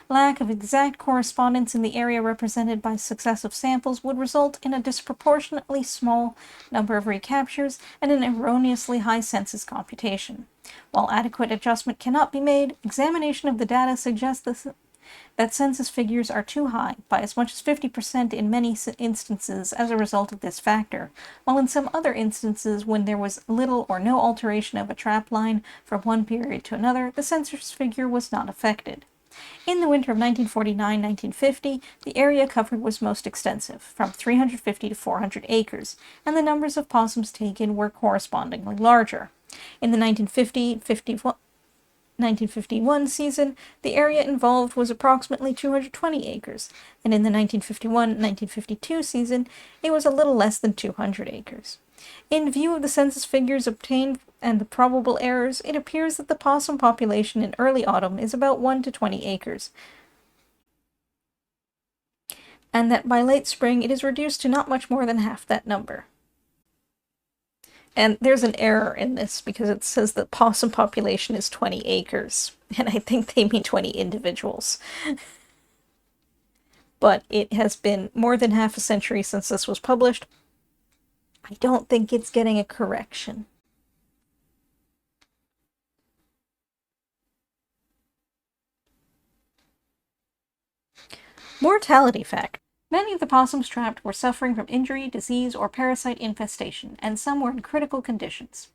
A: Lack of exact correspondence in the area represented by successive samples would result in a disproportionately small number of recaptures and an erroneously high census computation. While adequate adjustment cannot be made, examination of the data suggests that census figures are too high, by as much as 50% in many instances as a result of this factor, while in some other instances, when there was little or no alteration of a trap line from one period to another, the census figure was not affected. In the winter of 1949-1950, the area covered was most extensive, from 350 to 400 acres, and the numbers of possums taken were correspondingly larger. In the 1950-1951 season, the area involved was approximately 220 acres, and in the 1951-1952 season, it was a little less than 200 acres. In view of the census figures obtained and the probable errors, it appears that the possum population in early autumn is about 1 to 20 acres, and that by late spring it is reduced to not much more than half that number. And there's an error in this because it says the possum population is 20 acres, and I think they mean 20 individuals. But it has been more than half a century since this was published. I don't think it's getting a correction. Mortality factor. Many of the possums trapped were suffering from injury, disease, or parasite infestation, and some were in critical conditions.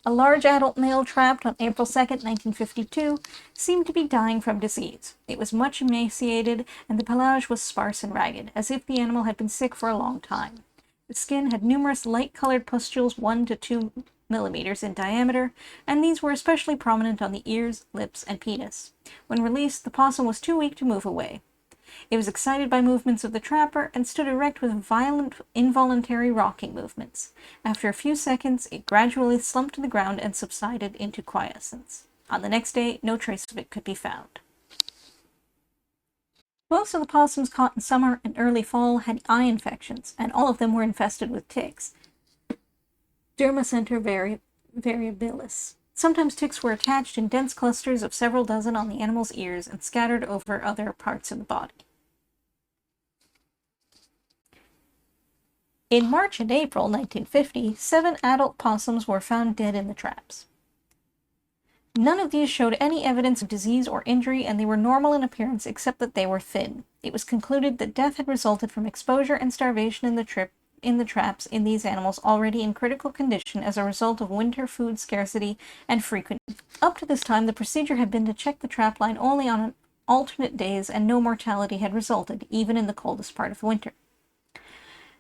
A: A large adult male trapped on April 2, 1952, seemed to be dying from disease. It was much emaciated, and the pelage was sparse and ragged, as if the animal had been sick for a long time. The skin had numerous light-colored pustules 1 to 2 millimeters in diameter, and these were especially prominent on the ears, lips, and penis. When released, the possum was too weak to move away. It was excited by movements of the trapper and stood erect with violent, involuntary rocking movements. After a few seconds, it gradually slumped to the ground and subsided into quiescence. On the next day, no trace of it could be found. Most of the possums caught in summer and early fall had eye infections, and all of them were infested with ticks. Dermacenter variabilis. Sometimes ticks were attached in dense clusters of several dozen on the animal's ears and scattered over other parts of the body. In March and April 1950, 7 adult possums were found dead in the traps. None of these showed any evidence of disease or injury, and they were normal in appearance except that they were thin. It was concluded that death had resulted from exposure and starvation in the traps in these animals already in critical condition as a result of winter food scarcity and frequent. Up to this time, the procedure had been to check the trap line only on alternate days, and no mortality had resulted, even in the coldest part of winter.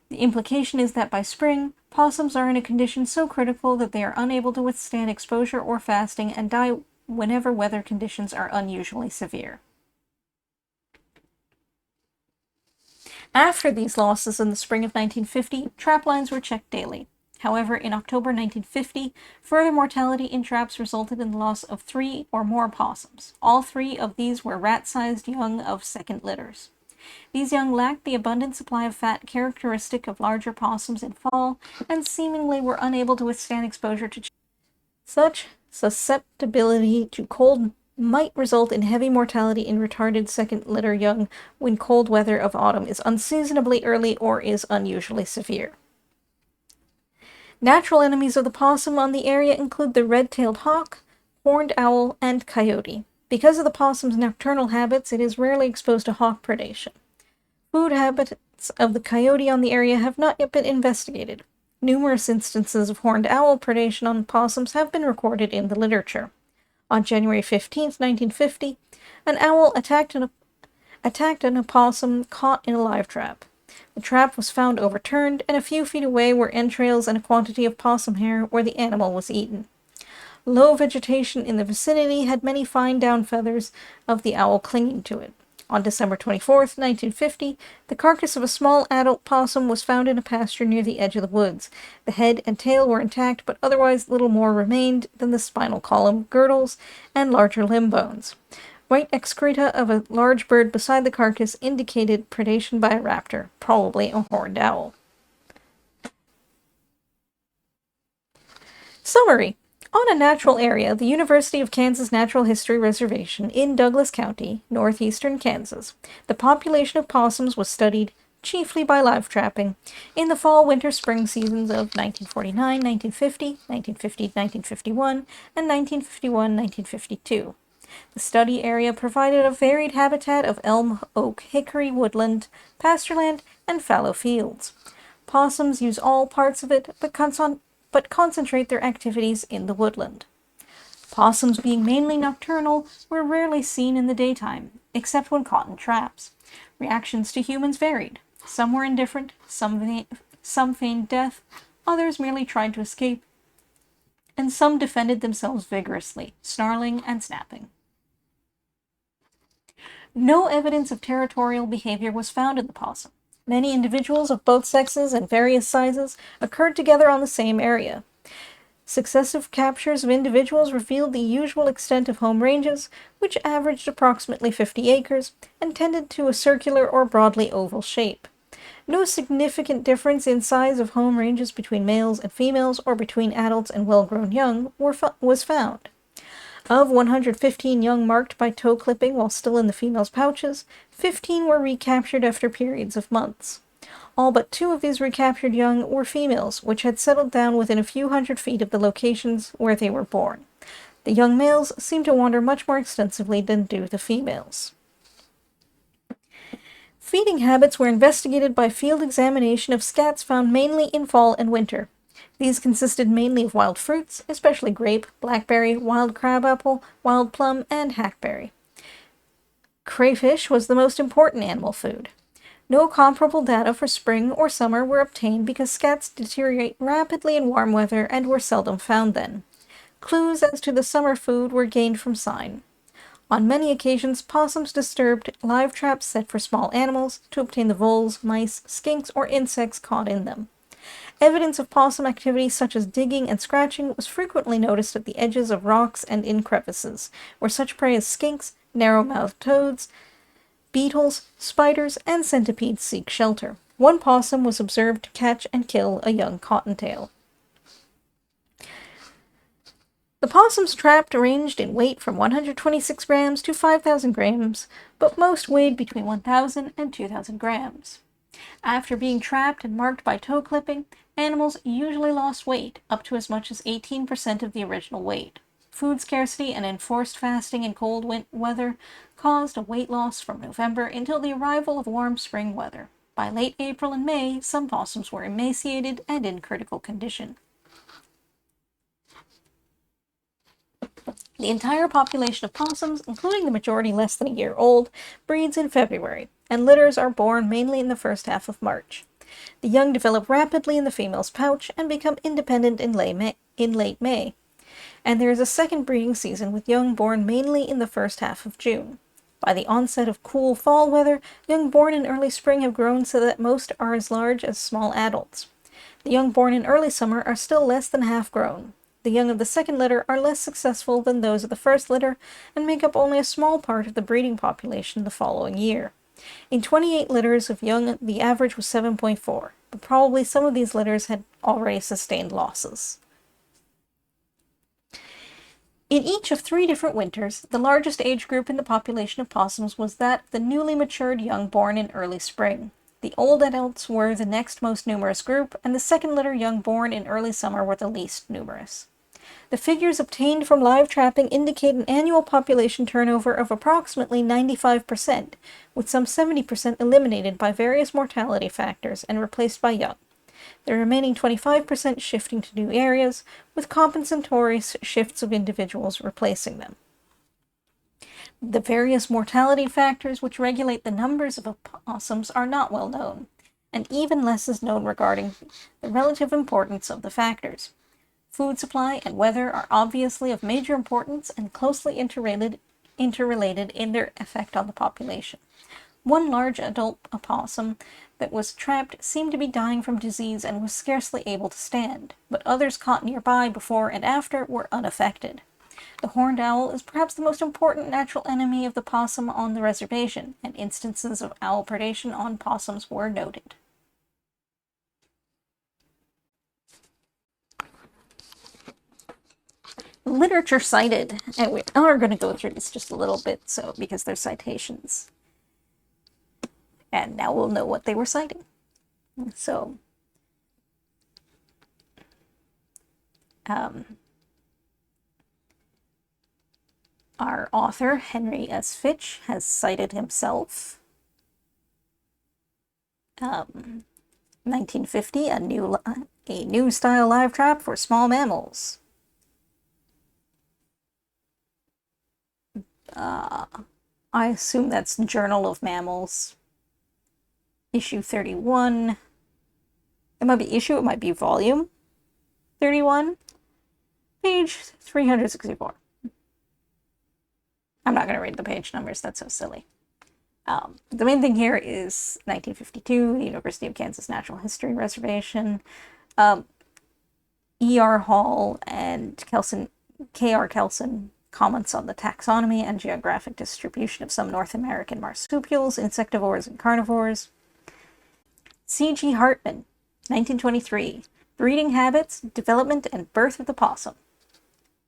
A: The implication is that by spring, possums are in a condition so critical that they are unable to withstand exposure or fasting and die whenever weather conditions are unusually severe. After these losses in the spring of 1950, trap lines were checked daily. However, in October 1950, further mortality in traps resulted in the loss of 3 or more possums. All 3 of these were rat-sized young of second litters. These young lacked the abundant supply of fat characteristic of larger possums in fall, and seemingly were unable to withstand exposure to such susceptibility to cold might result in heavy mortality in retarded second litter young when cold weather of autumn is unseasonably early or is unusually severe. Natural enemies of the possum on the area include the red-tailed hawk, horned owl, and coyote. Because of the possum's nocturnal habits, it is rarely exposed to hawk predation. Food habits of the coyote on the area have not yet been investigated. Numerous instances of horned owl predation on possums have been recorded in the literature. On January 15, 1950, an owl attacked an opossum caught in a live trap. The trap was found overturned, and a few feet away were entrails and a quantity of possum hair where the animal was eaten. Low vegetation in the vicinity had many fine down feathers of the owl clinging to it. On December 24, 1950, the carcass of a small adult possum was found in a pasture near the edge of the woods. The head and tail were intact, but otherwise little more remained than the spinal column, girdles, and larger limb bones. White excreta of a large bird beside the carcass indicated predation by a raptor, probably a horned owl. Summary. On a natural area, the University of Kansas Natural History Reservation in Douglas County, northeastern Kansas, the population of possums was studied, chiefly by live trapping, in the fall, winter, spring seasons of 1949, 1950, 1950, 1951, and 1951-1952. The study area provided a varied habitat of elm, oak, hickory, woodland, pastureland, and fallow fields. Possums use all parts of it, but concentrate their activities in the woodland. Possums, being mainly nocturnal, were rarely seen in the daytime, except when caught in traps. Reactions to humans varied. Some were indifferent, some feigned death, others merely tried to escape, and some defended themselves vigorously, snarling and snapping. No evidence of territorial behavior was found in the possum. Many individuals of both sexes and various sizes occurred together on the same area. Successive captures of individuals revealed the usual extent of home ranges, which averaged approximately 50 acres and tended to a circular or broadly oval shape. No significant difference in size of home ranges between males and females or between adults and well-grown young was found. Of 115 young marked by toe clipping while still in the females' pouches, 15 were recaptured after periods of months. All but 2 of these recaptured young were females, which had settled down within a few hundred feet of the locations where they were born. The young males seemed to wander much more extensively than do the females. Feeding habits were investigated by field examination of scats found mainly in fall and winter. These consisted mainly of wild fruits, especially grape, blackberry, wild crabapple, wild plum, and hackberry. Crayfish was the most important animal food. No comparable data for spring or summer were obtained because scats deteriorate rapidly in warm weather and were seldom found then. Clues as to the summer food were gained from sign. On many occasions, possums disturbed live traps set for small animals to obtain the voles, mice, skinks, or insects caught in them. Evidence of possum activity such as digging and scratching was frequently noticed at the edges of rocks and in crevices, where such prey as skinks, narrow-mouthed toads, beetles, spiders, and centipedes seek shelter. One possum was observed to catch and kill a young cottontail. The possums trapped ranged in weight from 126 grams to 5,000 grams, but most weighed between 1,000 and 2,000 grams. After being trapped and marked by toe clipping, animals usually lost weight, up to as much as 18% of the original weight. Food scarcity and enforced fasting in cold weather caused a weight loss from November until the arrival of warm spring weather. By late April and May, some possums were emaciated and in critical condition. The entire population of possums, including the majority less than a year old, breeds in February, and litters are born mainly in the first half of March. The young develop rapidly in the female's pouch and become independent in late May. And there is a second breeding season with young born mainly in the first half of June. By the onset of cool fall weather, young born in early spring have grown so that most are as large as small adults. The young born in early summer are still less than half grown. The young of the second litter are less successful than those of the first litter and make up only a small part of the breeding population the following year. In 28 litters of young, the average was 7.4, but probably some of these litters had already sustained losses. In each of 3 different winters, the largest age group in the population of possums was that of the newly matured young born in early spring. The old adults were the next most numerous group, and the second litter young born in early summer were the least numerous. The figures obtained from live trapping indicate an annual population turnover of approximately 95%, with some 70% eliminated by various mortality factors and replaced by young. The remaining 25% shifting to new areas, with compensatory shifts of individuals replacing them. The various mortality factors which regulate the numbers of opossums are not well known, and even less is known regarding the relative importance of the factors. Food supply and weather are obviously of major importance and closely interrelated in their effect on the population. One large adult opossum that was trapped seemed to be dying from disease and was scarcely able to stand, but others caught nearby before and after were unaffected. The horned owl is perhaps the most important natural enemy of the possum on the reservation, and instances of owl predation on possums were noted. Literature cited, and we are going to go through this just a little bit, because they're citations. And now we'll know what they were citing. So, our author, Henry S. Fitch, has cited himself. 1950, a new style live trap for small mammals. I assume that's Journal of Mammals. Issue 31. It might be issue, it might be volume 31. Page 364. I'm not going to read the page numbers, that's so silly. The main thing here is 1952, University of Kansas Natural History Reservation. E.R. Hall and K.R. Kelson comments on the taxonomy and geographic distribution of some North American marsupials, insectivores, and carnivores. C.G. Hartman, 1923, Breeding Habits, Development, and Birth of the Possum.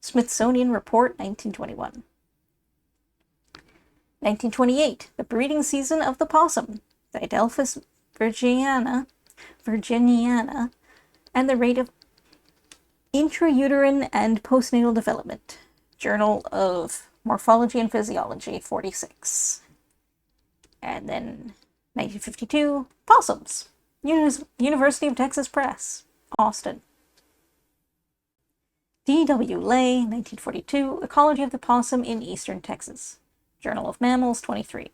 A: Smithsonian Report, 1921. 1928, The Breeding Season of the Possum, Didelphis virginiana, and the Rate of Intrauterine and Postnatal Development. Journal of Morphology and Physiology, 46. And then 1952, Possums, University of Texas Press, Austin. D.W. Lay, 1942, Ecology of the Possum in Eastern Texas, Journal of Mammals, 23.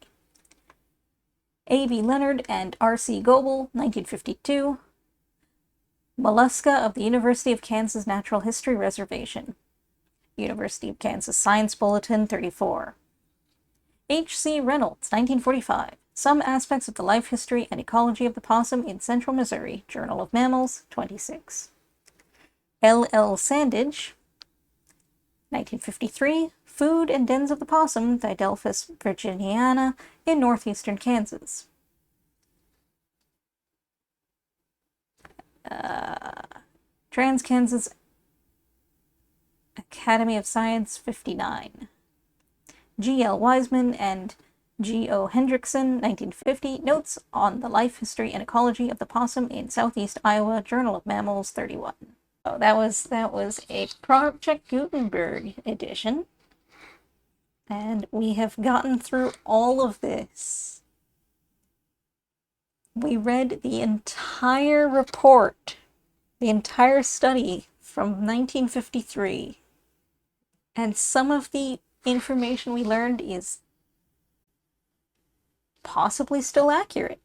A: A.B. Leonard and R.C. Goebel, 1952, Mollusca of the University of Kansas Natural History Reservation, University of Kansas Science Bulletin, 34. H.C. Reynolds, 1945, Some Aspects of the Life History and Ecology of the Possum in Central Missouri, Journal of Mammals, 26. L.L. Sandage, 1953, Food and Dens of the Possum, Didelphis virginiana, in northeastern Kansas. Trans-Kansas Academy of Science, 59. G.L. Wiseman and G.O. Hendrickson, 1950, Notes on the Life, History, and Ecology of the Possum in Southeast Iowa, Journal of Mammals, 31. So that was a Project Gutenberg edition. And we have gotten through all of this. We read the entire report, the entire study from 1953. And some of the information we learned is possibly still accurate.